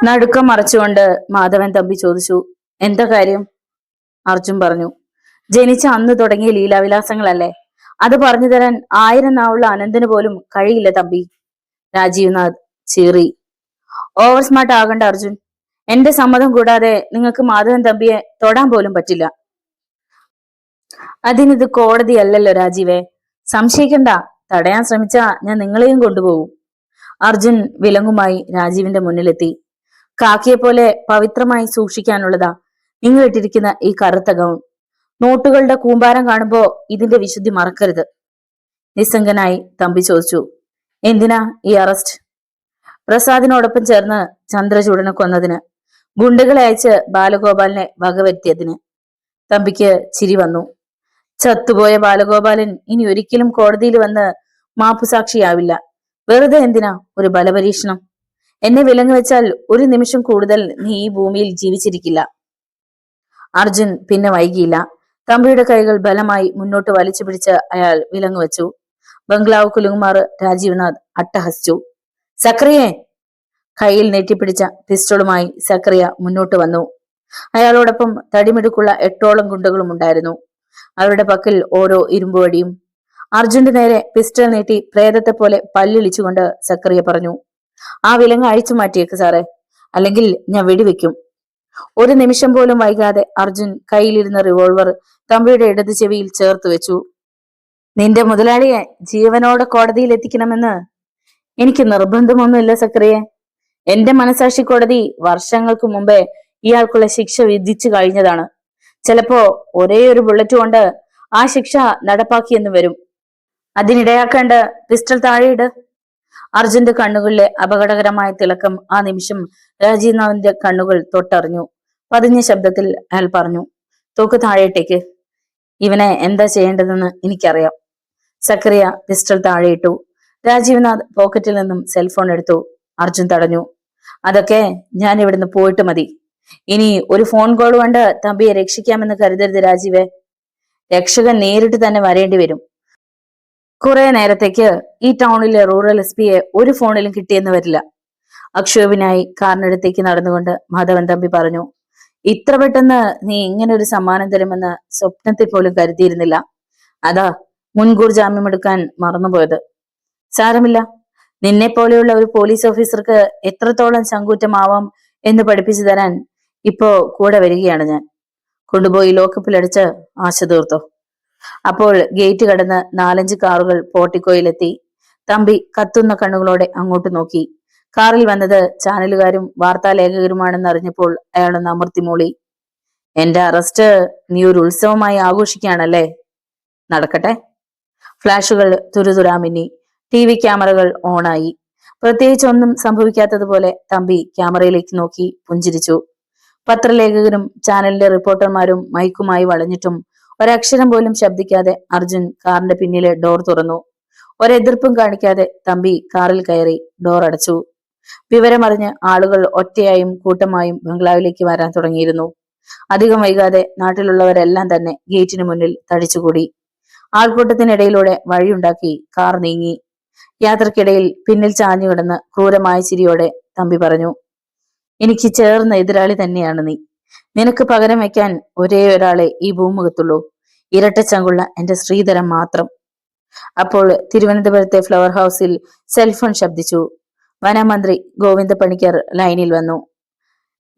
നടുക്കം മറച്ചുകൊണ്ട് മാധവൻ തമ്പി ചോദിച്ചു. എന്താ കാര്യം? അർജുൻ പറഞ്ഞു. ജനിച്ച അന്ന് തുടങ്ങിയ ലീലാവിലാസങ്ങളല്ലേ, അത് പറഞ്ഞു തരാൻ 1000 നാവുള്ള അനന്തന് പോലും കഴിയില്ല തമ്പി. രാജീവ് നാഥ് ചീറി. ഓവർ സ്മാർട്ട് ആകണ്ട അർജുൻ. എന്റെ സമ്മതം കൂടാതെ നിങ്ങൾക്ക് മാധവൻ തമ്പിയെ തൊടാൻ പോലും പറ്റില്ല. അതിനിത് കോടതിയല്ലല്ലോ രാജീവേ. സംശയിക്കണ്ട. തടയാൻ ശ്രമിച്ചാ ഞാൻ നിങ്ങളെയും കൊണ്ടുപോകും. അർജുൻ വിലങ്ങുമായി രാജീവിന്റെ മുന്നിലെത്തി. കാക്കിയെ പോലെ പവിത്രമായി സൂക്ഷിക്കാനുള്ളതാ നിങ്ങൾ ഇട്ടിരിക്കുന്ന ഈ കറുത്ത ഗൗൺ. നോട്ടുകളുടെ കൂമ്പാരം കാണുമ്പോ ഇതിന്റെ വിശുദ്ധി മറക്കരുത്. നിസ്സംഗനായി തമ്പി ചോദിച്ചു. എന്തിനാ ഈ അറസ്റ്റ്? പ്രസാദിനോടൊപ്പം ചേർന്ന് ചന്ദ്രചൂടനെ കൊന്നതിന്, ഗുണ്ടകളെ അയച്ച് ബാലഗോപാലിനെ വകവരുത്തിയതിന്. തമ്പിക്ക് ചിരി വന്നു. ചത്തുപോയ ബാലഗോപാലൻ ഇനി ഒരിക്കലും കോടതിയിൽ വന്ന് മാപ്പുസാക്ഷിയാവില്ല. വെറുതെ എന്തിനാ ഒരു ബലപരീക്ഷണം? എന്നെ വിലങ്ങ് വെച്ചാൽ ഒരു നിമിഷം കൂടുതൽ നീ ഈ ഭൂമിയിൽ ജീവിച്ചിരിക്കില്ല. അർജുൻ പിന്നെ വൈകിയില്ല. തമ്പിയുടെ കൈകൾ ബലമായി മുന്നോട്ട് വലിച്ചു പിടിച്ച് അയാൾ വിലങ്ങ് വെച്ചു. ബംഗ്ലാവ് കുലുങ്ങുമാർ രാജീവ്നാഥ് അട്ടഹസിച്ചു. സക്രിയെ! കയ്യിൽ നെറ്റിപ്പിടിച്ച പിസ്റ്റളുമായി സക്രിയ മുന്നോട്ട് വന്നു. അയാളോടൊപ്പം തടിമിടുക്കുള്ള 8ഓളം ഗുണ്ടകളും ഉണ്ടായിരുന്നു. അവരുടെ പക്കൽ ഓരോ ഇരുമ്പുവടിയും. അർജുന്റെ നേരെ പിസ്റ്റൾ നീട്ടി പ്രേതത്തെ പോലെ പല്ലിളിച്ചുകൊണ്ട് സക്രിയ പറഞ്ഞു. ആ വിലങ്ങ് അഴിച്ചു മാറ്റിയേക്ക് സാറേ, അല്ലെങ്കിൽ ഞാൻ വെടിവെക്കും. ഒരു നിമിഷം പോലും വൈകാതെ അർജുൻ കയ്യിലിരുന്ന റിവോൾവർ തമ്പിയുടെ ഇടത് ചെവിയിൽ ചേർത്ത് വെച്ചു. നിന്റെ മുതലാളിയെ ജീവനോടെ കോടതിയിൽ എത്തിക്കണമെന്ന് എനിക്ക് നിർബന്ധമൊന്നുമില്ല സക്രിയെ. എന്റെ മനസാക്ഷി കോടതി വർഷങ്ങൾക്ക് മുമ്പേ ഇയാൾക്കുള്ള ശിക്ഷ വിധിച്ചു കഴിഞ്ഞതാണ്. ചിലപ്പോ ഒരേ ഒരു ബുള്ളറ്റ് കൊണ്ട് ആ ശിക്ഷ നടപ്പാക്കിയെന്ന് വരും. അതിനിടയാക്കേണ്ട പിസ്റ്റൾ താഴെയിട്. അർജുന്റെ കണ്ണുകളിലെ അപകടകരമായ തിളക്കം ആ നിമിഷം രാജീവ്നാഥിന്റെ കണ്ണുകൾ തൊട്ടറിഞ്ഞു. പതിഞ്ഞ ശബ്ദത്തിൽ അയാൾ പറഞ്ഞു. തോക്ക് താഴെയിട്ടേക്ക്. ഇവനെ എന്താ ചെയ്യേണ്ടതെന്ന് എനിക്കറിയാം. സക്രിയ പിസ്റ്റൾ താഴെയിട്ടു. രാജീവ്നാഥ് പോക്കറ്റിൽ നിന്നും സെൽഫോൺ എടുത്തു. അർജുൻ തടഞ്ഞു. അതൊക്കെ ഞാൻ ഇവിടുന്ന് പോയിട്ട് മതി. ഇനി ഒരു ഫോൺ കോൾ കൊണ്ട് തമ്പിയെ രക്ഷിക്കാമെന്ന് കരുതരുത് രാജീവേ. രക്ഷകൻ നേരിട്ട് തന്നെ വരേണ്ടി വരും. കുറെ നേരത്തേക്ക് ഈ ടൗണിലെ റൂറൽ എസ്.പിയെ ഒരു ഫോണിലും കിട്ടിയെന്ന് വരില്ല. അക്ഷോഭിനായി കാറിനടുത്തേക്ക് നടന്നുകൊണ്ട് മാധവൻ തമ്പി പറഞ്ഞു. ഇത്ര പെട്ടെന്ന് നീ ഇങ്ങനെ ഒരു സമ്മാനം തരുമെന്ന് സ്വപ്നത്തിൽ പോലും കരുതിയിരുന്നില്ല. അതാ മുൻകൂർ ജാമ്യമെടുക്കാൻ മറന്നുപോയത്. സാരമില്ല. നിന്നെ പോലെയുള്ള ഒരു പോലീസ് ഓഫീസർക്ക് എത്രത്തോളം ചങ്കൂറ്റമാവാം എന്ന് പഠിപ്പിച്ചു തരാൻ ഇപ്പോ കൂടെ വരികയാണ് ഞാൻ. കൊണ്ടുപോയി ലോക്കപ്പിലടിച്ച് ആശ തീർത്തോ. അപ്പോൾ ഗേറ്റ് കടന്ന് 4-5 കാറുകൾ പോർട്ടിക്കോയിലെത്തി. തമ്പി കത്തുന്ന കണ്ണുകളോടെ അങ്ങോട്ട് നോക്കി. കാറിൽ വന്നത് ചാനലുകാരും വാർത്താലേഖകരുമാണെന്ന് അറിഞ്ഞപ്പോൾ അയാളൊന്ന് അമർത്തിമൂളി. എന്റെ അറസ്റ്റ് നീ ഒരു ഉത്സവമായി ആഘോഷിക്കുകയാണല്ലേ? നടക്കട്ടെ. ഫ്ലാഷുകൾ തുരുതുരാ മിന്നി. TV ക്യാമറകൾ ഓണായി. പ്രത്യേകിച്ച് ഒന്നും സംഭവിക്കാത്തതുപോലെ തമ്പി ക്യാമറയിലേക്ക് നോക്കി പുഞ്ചിരിച്ചു. പത്രലേഖകരും ചാനലിന്റെ റിപ്പോർട്ടർമാരും മൈക്കുമായി വളഞ്ഞിട്ടും ഒരക്ഷരം പോലും ശബ്ദിക്കാതെ അർജുൻ കാറിന്റെ പിന്നിലെ ഡോർ തുറന്നു. ഒരെതിർപ്പും കാണിക്കാതെ തമ്പി കാറിൽ കയറി ഡോർ അടച്ചു. വിവരമറിഞ്ഞ് ആളുകൾ ഒറ്റയായും കൂട്ടമായും ബംഗ്ലാവിലേക്ക് വരാൻ തുടങ്ങിയിരുന്നു. അധികം വൈകാതെ നാട്ടിലുള്ളവരെല്ലാം തന്നെ ഗേറ്റിന് മുന്നിൽ തടിച്ചുകൂടി. ആൾക്കൂട്ടത്തിനിടയിലൂടെ വഴിയുണ്ടാക്കി കാർ നീങ്ങി. യാത്രക്കിടയിൽ പിന്നിൽ ചാഞ്ഞു കിടന്ന് ക്രൂരമായ ചിരിയോടെ തമ്പി പറഞ്ഞു. എനിക്ക് ചേർന്ന എതിരാളി തന്നെയാണ് നീ. നിനക്ക് പകരം വയ്ക്കാൻ ഒരേ ഒരാളെ ഈ ഭൂമുഖത്തുള്ളൂ. ഇരട്ടച്ചങ്കുള്ള എന്റെ ശ്രീധരൻ മാത്രം. അപ്പോൾ തിരുവനന്തപുരത്തെ ഫ്ലവർ ഹൗസിൽ സെൽഫോൺ ശബ്ദിച്ചു. വനമന്ത്രി ഗോവിന്ദ പണിക്കർ ലൈനിൽ വന്നു.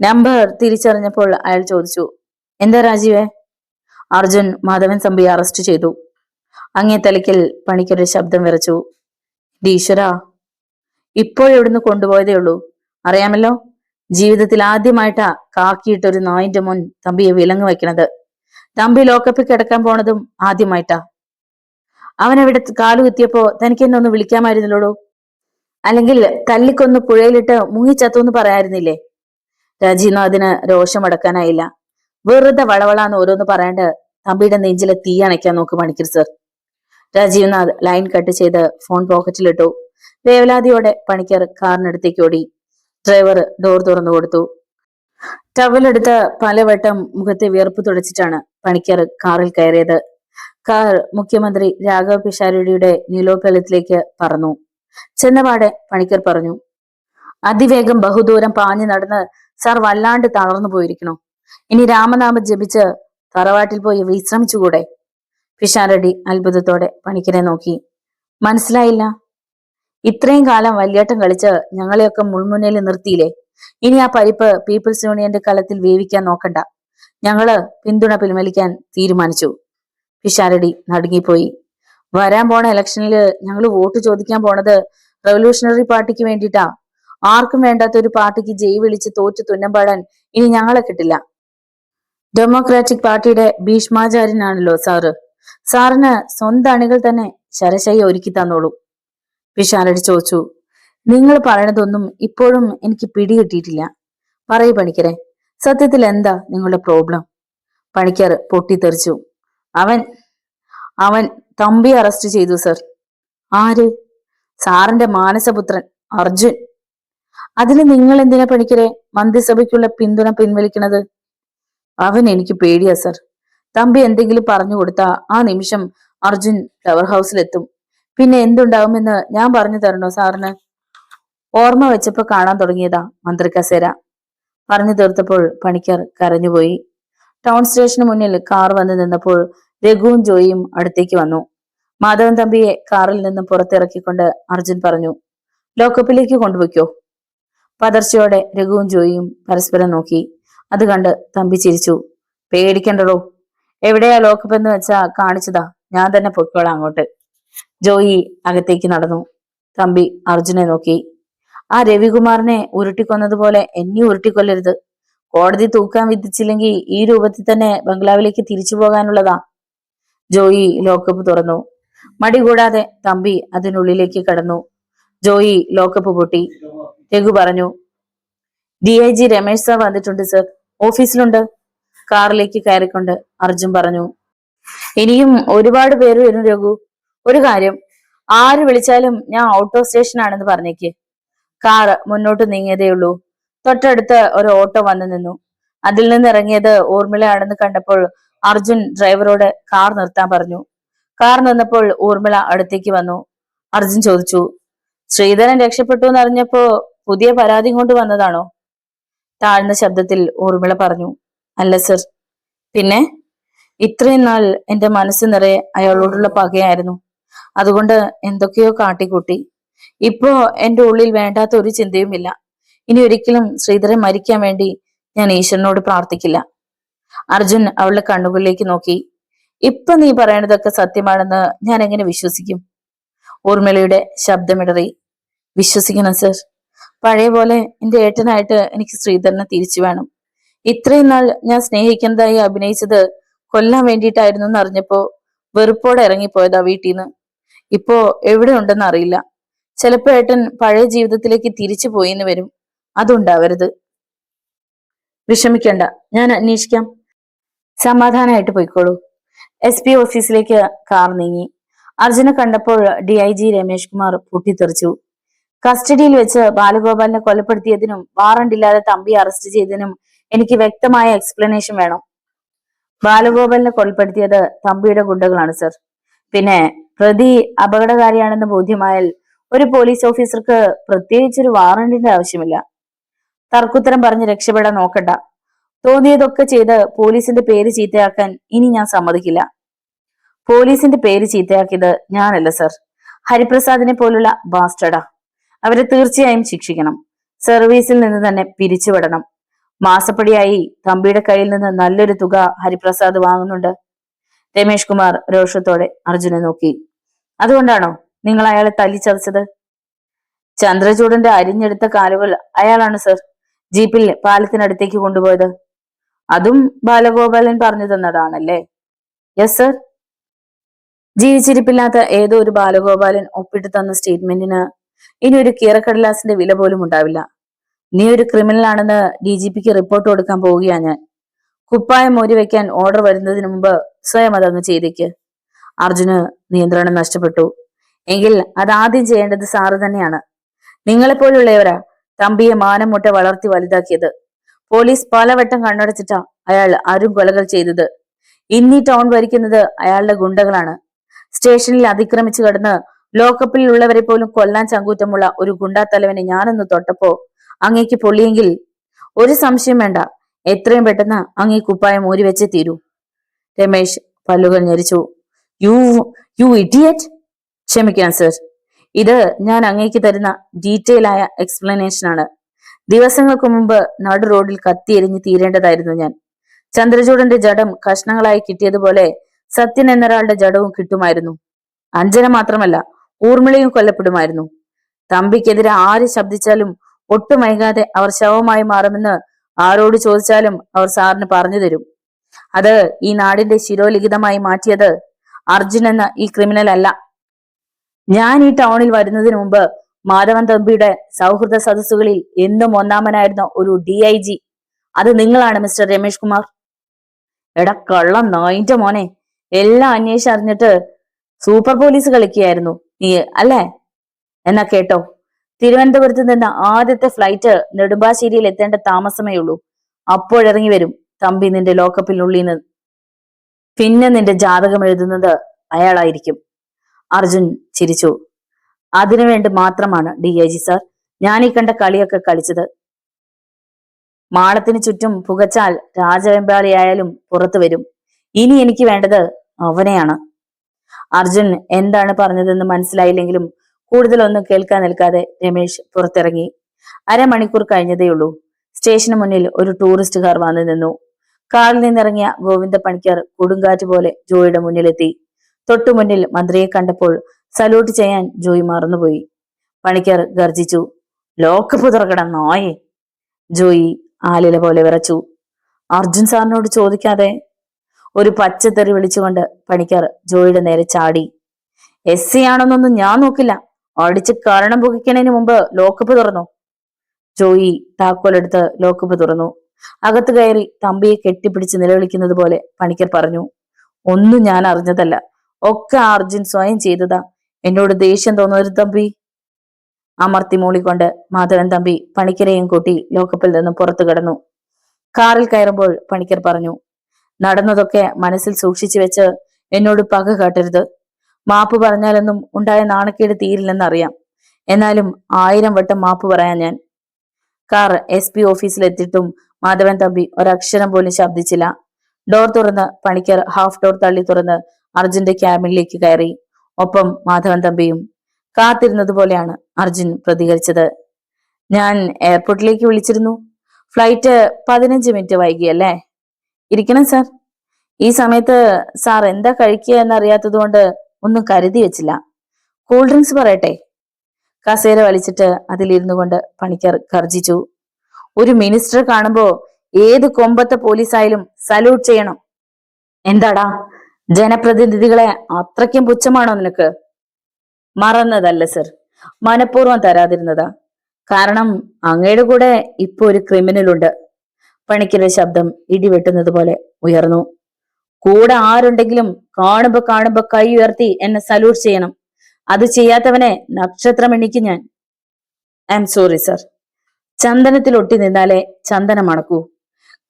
നമ്പർ തിരിച്ചറിഞ്ഞപ്പോൾ അയാൾ ചോദിച്ചു. എന്താ രാജീവേ? അർജുൻ മാധവൻ തമ്പിയെ അറസ്റ്റ് ചെയ്തു. അങ്ങേ തലയ്ക്കൽ പണിക്കരുടെ ശബ്ദം വിറച്ചു. ഈശ്വരാ, ഇപ്പോഴെവിടുന്ന് കൊണ്ടുപോയതേ ഉള്ളൂ. അറിയാമല്ലോ, ജീവിതത്തിൽ ആദ്യമായിട്ടാ കാക്കിയിട്ടൊരു നായിന്റെ മുൻ തമ്പിയെ വിലങ്ങ് വെക്കണത്. തമ്പി ലോക്കപ്പിൽ കിടക്കാൻ പോണതും ആദ്യമായിട്ടാ. അവനെവിടെ കാലുകുത്തിയപ്പോ തനിക്ക് എന്നെ ഒന്ന് വിളിക്കാമായിരുന്നല്ലോടോ. അല്ലെങ്കിൽ തല്ലിക്കൊന്ന് പുഴയിലിട്ട് മുങ്ങിച്ചത്തോന്ന് പറയായിരുന്നില്ലേ? രാജീവ്നാഥിന് രോഷമടക്കാനായില്ല. വെറുതെ വളവളാന്ന് ഓരോന്ന് പറയാണ്ട് തമ്പിയുടെ നെഞ്ചിലെ തീ അണയ്ക്കാൻ നോക്ക് Panicker sir. Rajeevnath line cut ചെയ്ത് ഫോൺ പോക്കറ്റിലിട്ടു. വേവലാതിയോടെ പണിക്കർ കാറിനടുത്തേക്ക് ഓടി. ഡ്രൈവർ ഡോർ തുറന്നു കൊടുത്തു. ടവലെടുത്ത് പലവട്ടം മുഖത്തെ വിയർപ്പ് തുടച്ചിട്ടാണ് പണിക്കർ കാറിൽ കയറിയത്. കാർ മുഖ്യമന്ത്രി രാഘവ് പിഷാരടിയുടെ നീലോപ്പലത്തിലേക്ക് പറന്നു. ചെന്നപാടെ പണിക്കർ പറഞ്ഞു. അതിവേഗം ബഹുദൂരം പാഞ്ഞു നടന്ന് സാർ വല്ലാണ്ട് തളർന്നു പോയിരിക്കണു. ഇനി രാമനാമം ജപിച്ച് തറവാട്ടിൽ പോയി വിശ്രമിച്ചുകൂടെ? പിഷാരടി അത്ഭുതത്തോടെ പണിക്കരെ നോക്കി. മനസ്സിലായില്ല. ഇത്രയും കാലം വല്യേട്ടം കളിച്ച് ഞങ്ങളെയൊക്കെ മുൾമുനയിൽ നിർത്തിയില്ലേ? ഇനി ആ പരിപ്പ് പീപ്പിൾസ് യൂണിയന്റെ കലത്തിൽ വേവിക്കാൻ നോക്കണ്ട. ഞങ്ങള് പിന്തുണ പിൻവലിക്കാൻ തീരുമാനിച്ചു. പിഷാരടി നടുങ്ങിപ്പോയി. വരാൻ പോണ ഇലക്ഷനില് ഞങ്ങൾ വോട്ട് ചോദിക്കാൻ പോണത് റവല്യൂഷണറി പാർട്ടിക്ക് വേണ്ടിയിട്ടാ. ആർക്കും വേണ്ടാത്ത ഒരു പാർട്ടിക്ക് ജയ് വിളിച്ച് തോറ്റു തുന്നം പാടാൻ ഇനി ഞങ്ങളെ കിട്ടില്ല. ഡെമോക്രാറ്റിക് പാർട്ടിയുടെ ഭീഷ്മാചാര്യനാണല്ലോ സാറ്. സാറിന് സ്വന്തം അണികൾ തന്നെ ശരശയ്യ ഒരുക്കി തന്നോളൂ. പിഷാരടി ചോദിച്ചു. നിങ്ങൾ പറയണതൊന്നും ഇപ്പോഴും എനിക്ക് പിടികിട്ടിയിട്ടില്ല. പറയൂ പണിക്കരെ, സത്യത്തിൽ എന്താ നിങ്ങളുടെ പ്രോബ്ലം? പണിക്കർ പൊട്ടിത്തെറിച്ചു. അവൻ അവൻ തമ്പി അറസ്റ്റ് ചെയ്തു സർ. ആര്? സാറിന്റെ മാനസപുത്രൻ അർജുൻ. അതിന് നിങ്ങൾ എന്തിനാ പണിക്കരെ മന്ത്രിസഭയ്ക്കുള്ള പിന്തുണ പിൻവലിക്കണത്? അവൻ എനിക്ക് പേടിയാ സർ. തമ്പി എന്തെങ്കിലും പറഞ്ഞു കൊടുത്താ ആ നിമിഷം അർജുൻ ഫ്ലവർ ഹൗസിലെത്തും. പിന്നെ എന്തുണ്ടാവുമെന്ന് ഞാൻ പറഞ്ഞു തരണോ സാറിന്? ഓർമ്മ വെച്ചപ്പോ കാണാൻ തുടങ്ങിയതാ മന്ത്രി കസേര. പറഞ്ഞു തീർത്തപ്പോൾ പണിക്കർ കരഞ്ഞുപോയി. ടൗൺ സ്റ്റേഷന് മുന്നിൽ കാർ വന്നു നിന്നപ്പോൾ രഘുവും ജോയിയും അടുത്തേക്ക് വന്നു. മാധവൻ തമ്പിയെ കാറിൽ നിന്നും പുറത്തിറക്കിക്കൊണ്ട് അർജുൻ പറഞ്ഞു, ലോക്കപ്പിലേക്ക് കൊണ്ടുപോയിക്കോ. പതർച്ചയോടെ രഘുവും ജോയിയും പരസ്പരം നോക്കി. അത് കണ്ട് തമ്പി ചിരിച്ചു. പേടിക്കണ്ടടോ, എവിടെയാ ലോക്കപ്പ് എന്ന് വെച്ചാ കാണിച്ചതാ, ഞാൻ തന്നെ പൊയ്ക്കോളാം അങ്ങോട്ട്. ജോയി അകത്തേക്ക് നടന്നു. തമ്പി അർജുനെ നോക്കി. ആ രവികുമാറിനെ ഉരുട്ടിക്കൊന്നതുപോലെ എന്നെ ഉരുട്ടിക്കൊല്ലരുത്. കോടതി തൂക്കാൻ വിധിച്ചില്ലെങ്കിൽ ഈ രൂപത്തിൽ തന്നെ ബംഗ്ലാവിലേക്ക് തിരിച്ചു പോകാനുള്ളതാ. ജോയി ലോക്കപ്പ് തുറന്നു. മടി കൂടാതെ തമ്പി അതിനുള്ളിലേക്ക് കടന്നു. ജോയി ലോക്കപ്പ് പൊട്ടി. രഘു പറഞ്ഞു, DIG രമേശ് സാർ വന്നിട്ടുണ്ട് സർ, ഓഫീസിലുണ്ട്. കാറിലേക്ക് കയറിക്കൊണ്ട് അർജുൻ പറഞ്ഞു. ഇനിയും ഒരുപാട് പേര് വരും രഘു. ഒരു കാര്യം, ആര് വിളിച്ചാലും ഞാൻ ഔട്ട് ഓഫ് സ്റ്റേഷൻ ആണെന്ന് പറഞ്ഞേക്ക്. കാർ മുന്നോട്ട് നീങ്ങിയതേയുള്ളൂ. തൊട്ടടുത്ത് ഒരു ഓട്ടോ വന്നു നിന്നു. അതിൽ നിന്ന് ഇറങ്ങിയത് ഊർമിളയാണെന്ന് കണ്ടപ്പോൾ അർജുൻ ഡ്രൈവറോട് കാർ നിർത്താൻ പറഞ്ഞു. കാർ നിന്നപ്പോൾ ഊർമിള അടുത്തേക്ക് വന്നു. അർജുൻ ചോദിച്ചു, ശ്രീധരൻ രക്ഷപ്പെട്ടു എന്നറിഞ്ഞപ്പോ പുതിയ പരാതി കൊണ്ട് വന്നതാണോ? താഴ്ന്ന ശബ്ദത്തിൽ ഊർമിള പറഞ്ഞു, അല്ല സർ. പിന്നെ? ഇത്രയും നാൾ എന്റെ മനസ്സ് നിറയെ അയാളോടുള്ള പകയായിരുന്നു. അതുകൊണ്ട് എന്തൊക്കെയോ കാട്ടിക്കൂട്ടി. ഇപ്പോ എന്റെ ഉള്ളിൽ വേണ്ടാത്ത ഒരു ചിന്തയുമില്ല. ഇനി ഒരിക്കലും ശ്രീധരൻ മരിക്കാൻ വേണ്ടി ഞാൻ ഈശ്വരനോട് പ്രാർത്ഥിക്കില്ല. അർജുൻ അവളുടെ കണ്ണുകളിലേക്ക് നോക്കി. ഇപ്പൊ നീ പറയണതൊക്കെ സത്യമാണെന്ന് ഞാൻ എങ്ങനെ വിശ്വസിക്കും? ഊർമിളയുടെ ശബ്ദമിടറി. വിശ്വസിക്കണം സർ. പഴയ പോലെ എന്റെ ഏട്ടനായിട്ട് എനിക്ക് ശ്രീധരനെ തിരിച്ചു വേണം. ഇത്രയും നാൾ ഞാൻ സ്നേഹിക്കുന്നതായി അഭിനയിച്ചത് കൊല്ലാൻ വേണ്ടിയിട്ടായിരുന്നു എന്ന് അറിഞ്ഞപ്പോ വെറുപ്പോടെ ഇറങ്ങിപ്പോയതാ വീട്ടിൽ നിന്ന്. ഇപ്പോ എവിടെ ഉണ്ടെന്ന് അറിയില്ല. ചിലപ്പോ ഏട്ടൻ പഴയ ജീവിതത്തിലേക്ക് തിരിച്ചു പോയിന്ന് വരും. അതുണ്ടാവരുത്. വിഷമിക്കണ്ട, ഞാൻ അന്വേഷിക്കാം. സമാധാനമായിട്ട് പോയിക്കോളൂ. SP ഓഫീസിലേക്ക് കാർ നീങ്ങി. അർജുനെ കണ്ടപ്പോൾ DIG രമേഷ് കുമാർ പൊട്ടിത്തെറിച്ചു. കസ്റ്റഡിയിൽ വെച്ച് ബാലഗോപാലിനെ കൊലപ്പെടുത്തിയതിനും വാറണ്ട് ഇല്ലാതെ തമ്പി അറസ്റ്റ് ചെയ്തതിനും എനിക്ക് വ്യക്തമായ എക്സ്പ്ലനേഷൻ വേണം. ബാലഗോപാലിനെ കൊലപ്പെടുത്തിയത് തമ്പിയുടെ ഗുണ്ടകളാണ് സർ. പിന്നെ പ്രതി അപകടകാരിയാണെന്ന് ബോധ്യമായാൽ ഒരു പോലീസ് ഓഫീസർക്ക് പ്രത്യേകിച്ചൊരു വാറണ്ടിന്റെ ആവശ്യമില്ല. തർക്കുത്തരം പറഞ്ഞ് രക്ഷപ്പെടാൻ നോക്കണ്ട. തോന്നിയതൊക്കെ ചെയ്ത് പോലീസിന്റെ പേര് ചീത്തയാക്കാൻ ഇനി ഞാൻ സമ്മതിക്കില്ല. പോലീസിന്റെ പേര് ചീത്തയാക്കിയത് ഞാനല്ല സർ, ഹരിപ്രസാദിനെ പോലുള്ള ബാസ്റ്റഡാ. അവരെ തീർച്ചയായും ശിക്ഷിക്കണം. സർവീസിൽ നിന്ന് തന്നെ പിരിച്ചുവിടണം. മാസപ്പടിയായി തമ്പിയുടെ കയ്യിൽ നിന്ന് നല്ലൊരു തുക ഹരിപ്രസാദ് വാങ്ങുന്നുണ്ട്. രമേഷ് കുമാർ രോഷത്തോടെ അർജുനെ നോക്കി. അതുകൊണ്ടാണോ നിങ്ങൾ അയാളെ തല്ലിച്ചതച്ചത്? ചന്ദ്രചൂഡന്റെ അരിഞ്ഞെടുത്ത കാലുകൾ അയാളാണ് സർ ജീപ്പിൽ പാലത്തിനടുത്തേക്ക് കൊണ്ടുപോയത്. അതും ബാലഗോപാലൻ പറഞ്ഞു തന്നതാണല്ലേ? Yes sir. ജീവിച്ചിരിപ്പില്ലാത്ത ഏതോ ഒരു ബാലഗോപാലൻ ഒപ്പിട്ട് തന്ന സ്റ്റേറ്റ്മെന്റിന് ഇനി ഒരു കീറക്കടലാസിന്റെ വില പോലും ഉണ്ടാവില്ല. നീ ഒരു ക്രിമിനൽ ആണെന്ന് DGPക്ക് റിപ്പോർട്ട് കൊടുക്കാൻ പോവുകയാ ഞാൻ. കുപ്പായം മോരി വെക്കാൻ ഓർഡർ വരുന്നതിന് മുമ്പ് സ്വയം അതങ്ങ് ചെയ്തേക്ക്. അർജുന് നിയന്ത്രണം നഷ്ടപ്പെട്ടു. എങ്കിൽ അതാദ്യം ചെയ്യേണ്ടത് സാറ് തന്നെയാണ്. നിങ്ങളെപ്പോലുള്ളവരാ തമ്പിയെ മാനം മുട്ട വളർത്തി വലുതാക്കിയത്. പോലീസ് പലവട്ടം കണ്ണടച്ചിട്ടാ അയാൾ ആരും കൊലകൾ ചെയ്തത്. ഇന്നീ ടൗൺ ഭരിക്കുന്നത് അയാളുടെ ഗുണ്ടകളാണ്. സ്റ്റേഷനിൽ അതിക്രമിച്ചു കടന്ന് ലോക്കപ്പിൽ ഉള്ളവരെ പോലും കൊല്ലാൻ ചങ്കൂറ്റമുള്ള ഒരു ഗുണ്ടാ തലവനെ ഞാനൊന്ന് തൊട്ടപ്പോ അങ്ങേക്ക് പൊള്ളിയെങ്കിൽ ഒരു സംശയം വേണ്ട, എത്രയും പെട്ടെന്ന് അങ്ങേ കുപ്പായം ഊരി വെച്ചേ തീരൂ. രമേശ് പല്ലുകൾ ഞെരിച്ചു. You you idiot. ക്ഷമിക്കണം സർ, ഇത് ഞാൻ അങ്ങേക്ക് തരുന്ന ഡീറ്റെയിൽ ആയ എക്സ്പ്ലനേഷൻ ആണ്. ദിവസങ്ങൾക്ക് മുമ്പ് നടു റോഡിൽ കത്തിയെരിഞ്ഞ് തീരേണ്ടതായിരുന്നു ഞാൻ. ചന്ദ്രചൂഡന്റെ ജഡം കഷ്ണങ്ങളായി കിട്ടിയതുപോലെ സത്യൻ എന്നൊരാളുടെ ജഡവും കിട്ടുമായിരുന്നു. അഞ്ജന മാത്രമല്ല, ഊർമിളയും കൊല്ലപ്പെടുമായിരുന്നു. തമ്പിക്കെതിരെ ആര് ശബ്ദിച്ചാലും ഒട്ടും വൈകാതെ അവർ ശവമായി മാറുമെന്ന് ആരോട് ചോദിച്ചാലും അവർ സാറിന് പറഞ്ഞു തരും. അത് ഈ നാടിന്റെ ശിരോലിഖിതമായി മാറ്റിയത് അർജുൻ എന്ന ഈ ക്രിമിനൽ അല്ല. ഞാൻ ഈ ടൗണിൽ വരുന്നതിന് മുമ്പ് മാധവൻ തമ്പിയുടെ സൗഹൃദ സദസ്സുകളിൽ എന്നും ഒന്നാമനായിരുന്ന ഒരു DIG, അത് നിങ്ങളാണ് മിസ്റ്റർ രമേഷ് കുമാർ. എടാ കള്ളം നായിന്റെ മോനെ, എല്ലാം അന്വേഷിച്ചറിഞ്ഞിട്ട് സൂപ്പർ പോലീസ് കളിക്കുകയായിരുന്നു നീ അല്ലേ? എന്നാ കേട്ടോ, തിരുവനന്തപുരത്ത് നിന്ന് ആദ്യത്തെ ഫ്ലൈറ്റ് നെടുമ്പാശ്ശേരിയിൽ എത്തേണ്ട താമസമേ ഉള്ളൂ. അപ്പോഴിറങ്ങി വരും തമ്പി നിന്റെ ലോക്കപ്പിനുള്ളിന്ന്. പിന്നെ നിന്റെ ജാതകം എഴുതുന്നത് അയാളായിരിക്കും. അർജുൻ ചിരിച്ചു. അതിനുവേണ്ടി മാത്രമാണ് DIG സാർ ഞാൻ ഈ കണ്ട കളിയൊക്കെ കളിച്ചത്. മാളത്തിന് ചുറ്റും പുകച്ചാൽ രാജവെമ്പാളിയായാലും പുറത്തു വരും. ഇനി എനിക്ക് വേണ്ടത് അവനെയാണ്. അർജുൻ എന്താണ് പറഞ്ഞതെന്ന് മനസ്സിലായില്ലെങ്കിലും കൂടുതലൊന്നും കേൾക്കാൻ നിൽക്കാതെ രമേശ് പുറത്തിറങ്ങി. അരമണിക്കൂർ കഴിഞ്ഞതേയുള്ളൂ. സ്റ്റേഷന് മുന്നിൽ ഒരു ടൂറിസ്റ്റ് കാർ വന്നു നിന്നു. കാറിൽ നിന്നിറങ്ങിയ ഗോവിന്ദ പണിക്കർ കൊടുങ്കാറ്റ് പോലെ ജോയിയുടെ മുന്നിലെത്തി. തൊട്ടു മുന്നിൽ മന്ത്രിയെ കണ്ടപ്പോൾ സല്യൂട്ട് ചെയ്യാൻ ജോയി മറന്നുപോയി. പണിക്കർ ഗർജിച്ചു, ലോക്കപ്പ് തുറക്കട നായേ. ജോയി ആലില പോലെ വിറച്ചു. അർജുൻ സാറിനോട് ചോദിക്കാതെ. ഒരു പച്ചത്തെറി വിളിച്ചുകൊണ്ട് പണിക്കർ ജോയിയുടെ നേരെ ചാടി. SC ആണെന്നൊന്നും ഞാൻ നോക്കില്ല, അടിച്ച് കാരണം പുകിക്കണതിന് മുമ്പ് ലോക്കപ്പ് തുറന്നു. ജോയി താക്കോലെടുത്ത് ലോക്കപ്പ് തുറന്നു. അകത്ത് കയറി തമ്പിയെ കെട്ടിപ്പിടിച്ച് നിലവിളിക്കുന്നത് പോലെ പണിക്കർ പറഞ്ഞു, ഒന്നും ഞാൻ അറിഞ്ഞതല്ല, ഒക്കെ അർജുൻ സ്വയം ചെയ്തതാ. എന്നോട് ദേഷ്യം തോന്നരുത് തമ്പി. അമർത്തി മൂളിക്കൊണ്ട് മാധവൻ തമ്പി പണിക്കരെയും കൂട്ടി ലോക്കപ്പിൽ നിന്ന് പുറത്തു കടന്നു. കാറിൽ കയറുമ്പോൾ പണിക്കർ പറഞ്ഞു, നടന്നതൊക്കെ മനസ്സിൽ സൂക്ഷിച്ചു വെച്ച് എന്നോട് പക കാട്ടരുത്. മാപ്പ് പറഞ്ഞാലൊന്നും ഉണ്ടായ നാണക്കേട് തീരില്ലെന്നറിയാം. എന്നാലും 1000 വട്ടം മാപ്പ് പറയാൻ ഞാൻ. കാർ SP ഓഫീസിലെത്തിയിട്ടും മാധവൻ തമ്പി ഒരക്ഷരം പോലും ശബ്ദിച്ചില്ല. ഡോർ തുറന്ന് പണിക്കർ ഹാഫ് ഡോർ തള്ളി തുറന്ന് അർജുന്റെ ക്യാബിനിലേക്ക് കയറി. ഒപ്പം മാധവൻ തമ്പിയും. കാത്തിരുന്നത് പോലെയാണ് അർജുൻ പ്രതികരിച്ചത്. ഞാൻ എയർപോർട്ടിലേക്ക് വിളിച്ചിരുന്നു. ഫ്ലൈറ്റ് 15 മിനിറ്റ് വൈകിയല്ലേ? ഇരിക്കണം സാർ. ഈ സമയത്ത് സാർ എന്താ കഴിക്കുക എന്നറിയാത്തത് കൊണ്ട് ഒന്നും കരുതി വെച്ചില്ല. കൂൾ ഡ്രിങ്ക്സ് പറയട്ടെ? കസേര വലിച്ചിട്ട് അതിലിരുന്നു കൊണ്ട് പണിക്കർ ഗർജിച്ചു. ഒരു മിനിസ്റ്റർ കാണുമ്പോ ഏത് കൊമ്പത്തെ പോലീസായാലും സല്യൂട്ട് ചെയ്യണം. എന്താടാ, ജനപ്രതിനിധികളെ അത്രയ്ക്കും പുച്ഛമാണോ നിനക്ക്? മറന്നതല്ല സർ, മനഃപൂർവ്വം തരാതിരുന്നതാ. കാരണം അങ്ങയുടെ കൂടെ ഇപ്പൊ ഒരു ക്രിമിനൽ ഉണ്ട്. പണിക്കരുടെ ശബ്ദം ഇടിവെട്ടുന്നത് പോലെ ഉയർന്നു. കൂടെ ആരുണ്ടെങ്കിലും കാണുമ്പോ കൈ ഉയർത്തി എന്നെ സല്യൂട്ട് ചെയ്യണം. അത് ചെയ്യാത്തവനെ നക്ഷത്രം എണ്ണിക്കും ഞാൻ. I am sorry sir. ചന്ദനത്തിൽ ഒട്ടി നിന്നാലേ ചന്ദനം മണക്കൂ.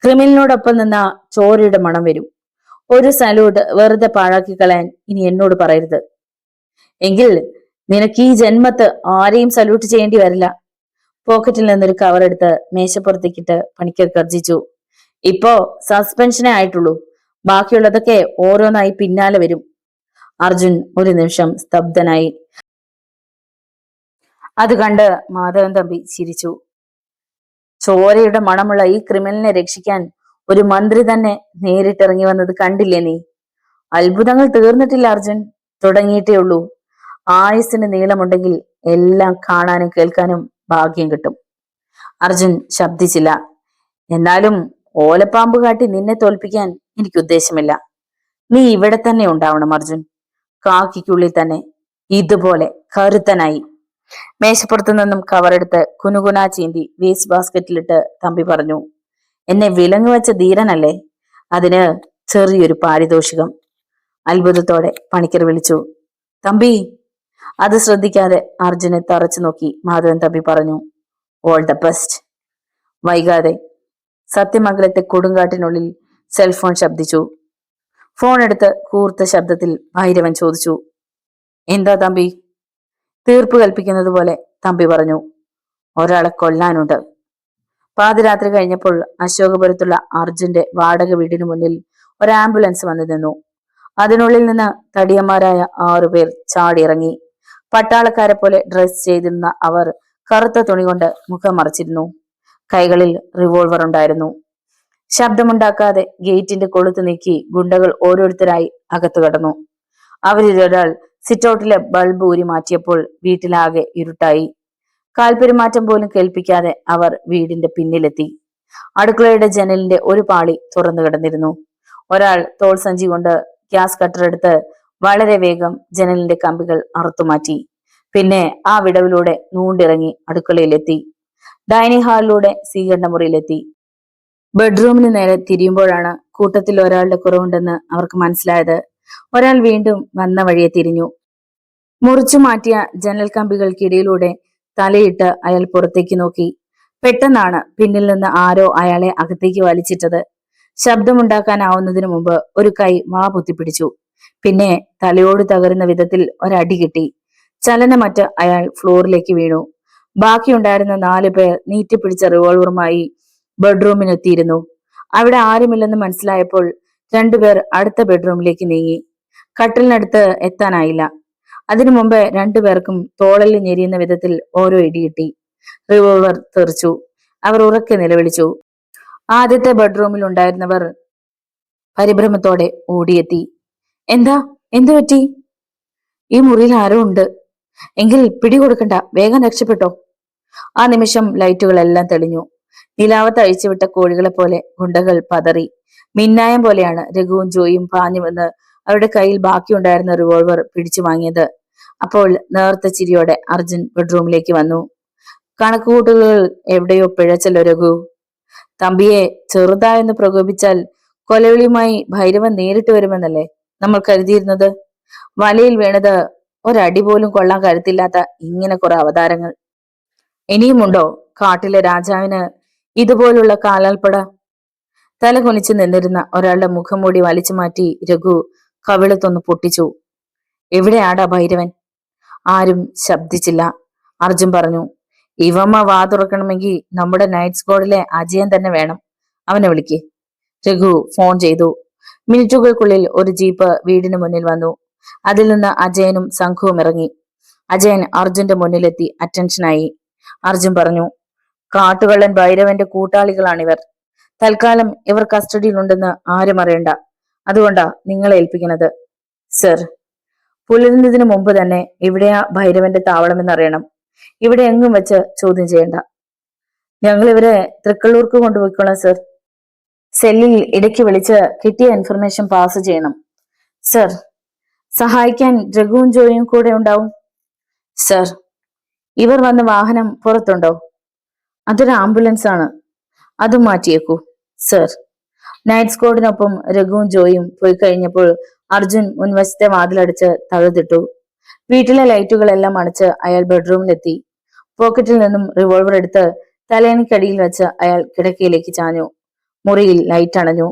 ക്രിമിനലിനോടൊപ്പം നിന്നാ ചോരയുടെ മണം വരും. ഒരു സല്യൂട്ട് വെറുതെ പാഴാക്കി കളയാൻ ഇനി എന്നോട് പറയരുത്. എങ്കിൽ നിനക്ക് ഈ ജന്മത്ത് ആരെയും സല്യൂട്ട് ചെയ്യേണ്ടി വരില്ല. പോക്കറ്റിൽ നിന്നൊരു കവർ എടുത്ത് മേശപ്പുറത്തേക്കിട്ട് പണിക്കർ ഗർജിച്ചു. ഇപ്പോ സസ്പെൻഷനേ ആയിട്ടുള്ളൂ, ബാക്കിയുള്ളതൊക്കെ ഓരോന്നായി പിന്നാലെ വരും. അർജുൻ ഒരു നിമിഷം സ്തബ്ധനായി. അത് കണ്ട് മാധവൻ തമ്പി ചിരിച്ചു. ചോരയുടെ മണമുള്ള ഈ ക്രിമിനലിനെ രക്ഷിക്കാൻ ഒരു മന്ത്രി തന്നെ നേരിട്ടിറങ്ങി വന്നത് കണ്ടില്ലേ നീ? അത്ഭുതങ്ങൾ തീർന്നിട്ടില്ല അർജുൻ, തുടങ്ങിയിട്ടേ ഉള്ളൂ. ആയുസ്സിന് നീളമുണ്ടെങ്കിൽ എല്ലാം കാണാനും കേൾക്കാനും ഭാഗ്യം കിട്ടും. അർജുൻ ശബ്ദിച്ചില്ല. എന്നാലും ഓലപ്പാമ്പ് കാട്ടി നിന്നെ തോൽപ്പിക്കാൻ എനിക്ക് ഉദ്ദേശമില്ല. നീ ഇവിടെ തന്നെ ഉണ്ടാവണം അർജുൻ, കാക്കിക്കുള്ളിൽ തന്നെ, ഇതുപോലെ കരുത്തനായി. മേശപ്പുറത്തു നിന്നും കവറെടുത്ത് കുനുകുനാ ചീന്തി വേസ്റ്റ് ബാസ്ക്കറ്റിലിട്ട് തമ്പി പറഞ്ഞു, എന്നെ വിലങ്ങു വെച്ച ധീരനല്ലേ, അതിന് ചെറിയൊരു പാരിതോഷികം. അത്ഭുതത്തോടെ പണിക്കർ വിളിച്ചു, തമ്പി. അത് ശ്രദ്ധിക്കാതെ അർജുനെ തറച്ചു നോക്കി മാധവൻ തമ്പി പറഞ്ഞു, ഓൾ ദ ബെസ്റ്റ്. വൈകാതെ സത്യമംഗലത്തെ കൊടുങ്കാട്ടിനുള്ളിൽ സെൽഫോൺ ശബ്ദിച്ചു. ഫോൺ എടുത്ത് കൂർത്ത ശബ്ദത്തിൽ ഭൈരവൻ ചോദിച്ചു, എന്താ തമ്പി? തീർപ്പ് കൽപ്പിക്കുന്നത് പോലെ തമ്പി പറഞ്ഞു, ഒരാളെ കൊല്ലാനുണ്ട്. പാതിരാത്രി കഴിഞ്ഞപ്പോൾ അശോകപുരത്തുള്ള അർജുന്റെ വാടക വീടിനു മുന്നിൽ ഒരു ആംബുലൻസ് വന്നു നിന്നു. അതിനുള്ളിൽ നിന്ന് തടിയന്മാരായ 6 പേർ ചാടിയിറങ്ങി. പട്ടാളക്കാരെ പോലെ ഡ്രസ് ചെയ്തിരുന്ന അവർ കറുത്ത തുണി കൊണ്ട് മുഖം മറച്ചിരുന്നു. കൈകളിൽ റിവോൾവർ ഉണ്ടായിരുന്നു. ശബ്ദമുണ്ടാക്കാതെ ഗേറ്റിന്റെ കൊളുത്ത് നീക്കി ഗുണ്ടകൾ ഓരോരുത്തരായി അകത്തു കടന്നു. അവരിലൊരാൾ സിറ്റൗട്ടിലെ ബൾബ് ഊരി മാറ്റിയപ്പോൾ വീട്ടിലാകെ ഇരുട്ടായി. കാൽപെരുമാറ്റം പോലും കേൾപ്പിക്കാതെ അവർ വീടിന്റെ പിന്നിലെത്തി. അടുക്കളയുടെ ജനലിന്റെ ഒരു പാളി തുറന്നു കിടന്നിരുന്നു. ഒരാൾ തോൾ സഞ്ചി കൊണ്ട് ഗ്യാസ് കട്ടർ എടുത്ത് വളരെ വേഗം ജനലിന്റെ കമ്പികൾ അറുത്തുമാറ്റി. പിന്നെ ആ വിടവിലൂടെ നൂണ്ടിറങ്ങി അടുക്കളയിലെത്തി. ഡൈനിങ് ഹാളിലൂടെ സ്വീകരണ മുറിയിലെത്തി. ബെഡ്റൂമിന് നേരെ തിരിയുമ്പോഴാണ് കൂട്ടത്തിൽ ഒരാളുടെ കുറവുണ്ടെന്ന് അവർക്ക് മനസ്സിലായത്. ഒരാൾ വീണ്ടും വന്ന വഴിയെ തിരിഞ്ഞു. മുറിച്ചു മാറ്റിയ ജനൽ കമ്പികൾക്കിടയിലൂടെ തലയിട്ട് അയാൾ പുറത്തേക്ക് നോക്കി. പെട്ടെന്നാണ് പിന്നിൽ നിന്ന് ആരോ അയാളെ അകത്തേക്ക് വലിച്ചിട്ടത്. ശബ്ദമുണ്ടാക്കാനാവുന്നതിനു മുമ്പ് ഒരു കൈ വാ പൊത്തിപ്പിടിച്ചു. പിന്നെ തലയോട് തകരുന്ന വിധത്തിൽ ഒരടി കിട്ടി. ചലനമറ്റ് അയാൾ ഫ്ലോറിലേക്ക് വീണു. ബാക്കിയുണ്ടായിരുന്ന 4 പേർ നീട്ടിപ്പിടിച്ച റിവോൾവറുമായി ബെഡ്റൂമിനെത്തിയിരുന്നു. അവിടെ ആരുമില്ലെന്ന് മനസ്സിലായപ്പോൾ 2 പേർ അടുത്ത ബെഡ്റൂമിലേക്ക് നീങ്ങി. കട്ടിലിനടുത്ത് എത്താനായില്ല. അതിനു മുമ്പ് 2 പേർക്കും തോളലിൽ ഞെരിയുന്ന വിധത്തിൽ ഓരോ ഇടികിട്ടി. റിവോൾവർ തെറിച്ചു. അവർ ഉറക്കെ നിലവിളിച്ചു. ആദ്യത്തെ ബെഡ്റൂമിൽ ഉണ്ടായിരുന്നവർ പരിഭ്രമത്തോടെ ഓടിയെത്തി. എന്താ എന്തു പറ്റി? ഈ മുറിയിൽ ആരോ ഉണ്ട്. എങ്കിൽ പിടികൊടുക്കണ്ട, വേഗം രക്ഷപ്പെട്ടോ. ആ നിമിഷം ലൈറ്റുകളെല്ലാം തെളിഞ്ഞു. നിലാവത്ത് അഴിച്ചുവിട്ട കോഴികളെ പോലെ ഗുണ്ടകൾ പതറി. മിന്നായം പോലെയാണ് രഘുവും ജോയും പാഞ്ഞു വന്ന് അവരുടെ കയ്യിൽ ബാക്കിയുണ്ടായിരുന്ന റിവോൾവർ പിടിച്ചു വാങ്ങിയത്. അപ്പോൾ നേർത്ത ചിരിയോടെ അർജുൻ ബെഡ്റൂമിലേക്ക് വന്നു. കണക്കുകൂട്ടലുകൾ എവിടെയോ പിഴച്ചല്ലോ രഘു. തമ്പിയെ ചെറുതായെന്ന് പ്രകോപിച്ചാൽ കൊലവിളിയുമായി ഭൈരവൻ നേരിട്ട് വരുമെന്നല്ലേ നമ്മൾ കരുതിയിരുന്നത്? വലയിൽ വീണത് ഒരടി പോലും കൊള്ളാൻ കരുത്തില്ലാത്ത ഇങ്ങനെ കുറെ അവതാരങ്ങൾ ഇനിയുമുണ്ടോ കാട്ടിലെ രാജാവിന് ഇതുപോലുള്ള കാലാൽപ്പട? തല കുനിച്ചു നിന്നിരുന്ന ഒരാളുടെ മുഖംമൂടി വലിച്ചു മാറ്റി രഘു കവിളത്തൊന്ന് പൊട്ടിച്ചു. എവിടെയാടാ ഭൈരവൻ? ആരും ശബ്ദിച്ചില്ല. അർജുൻ പറഞ്ഞു, ഇവമ്മ വാ തുറക്കണമെങ്കിൽ നമ്മുടെ നൈറ്റ് സ്ക്വാഡിലെ അജയൻ തന്നെ വേണം. അവനെ വിളിക്ക്. രഘു ഫോൺ ചെയ്തു. മിനിറ്റുകൾക്കുള്ളിൽ ഒരു ജീപ്പ് വീടിന് മുന്നിൽ വന്നു. അതിൽ നിന്ന് അജയനും സംഘവും ഇറങ്ങി. അജയൻ അർജുന്റെ മുന്നിലെത്തി അറ്റൻഷനായി. അർജുൻ പറഞ്ഞു, കാട്ടുകള്ളൻ ഭൈരവന്റെ കൂട്ടാളികളാണിവർ. തൽക്കാലം ഇവർ കസ്റ്റഡിയിലുണ്ടെന്ന് ആരും അറിയണ്ട. അതുകൊണ്ടാ നിങ്ങളെ ഏൽപ്പിക്കുന്നത്. സർ, പുലരുന്നതിന് മുമ്പ് തന്നെ എവിടെയാ ഭൈരവന്റെ താവളമെന്നറിയണം. ഇവിടെ എങ്ങും വെച്ച് ചോദ്യം ചെയ്യണ്ട. ഞങ്ങൾ ഇവരെ തൃക്കള്ളൂർക്ക് കൊണ്ടുപോയിക്കോളാം സർ. സെല്ലിൽ ഇടയ്ക്ക് വിളിച്ച് കിട്ടിയ ഇൻഫർമേഷൻ പാസ് ചെയ്യണം. സർ, സഹായിക്കാൻ രഘുവും ജോയും കൂടെ ഉണ്ടാവും. സർ, ഇവർ വന്ന വാഹനം പുറത്തുണ്ടോ? അതൊരു ആംബുലൻസ് ആണ്, അതും മാറ്റിയേക്കൂ. സർ. നൈറ്റ് സ്ക്വാഡിനൊപ്പം രഘുവും ജോയും പോയി കഴിഞ്ഞപ്പോൾ അർജുൻ മുൻവശത്തെ വാതിലടിച്ച് തഴുതിട്ടു. വീട്ടിലെ ലൈറ്റുകളെല്ലാം അണച്ച് അയാൾ ബെഡ്റൂമിലെത്തി. പോക്കറ്റിൽ നിന്നും റിവോൾവർ എടുത്ത് തലേണിക്കടിയിൽ വെച്ച് അയാൾ കിടക്കയിലേക്ക് ചാഞ്ഞു. മുറിയിൽ ലൈറ്റ് അണഞ്ഞു.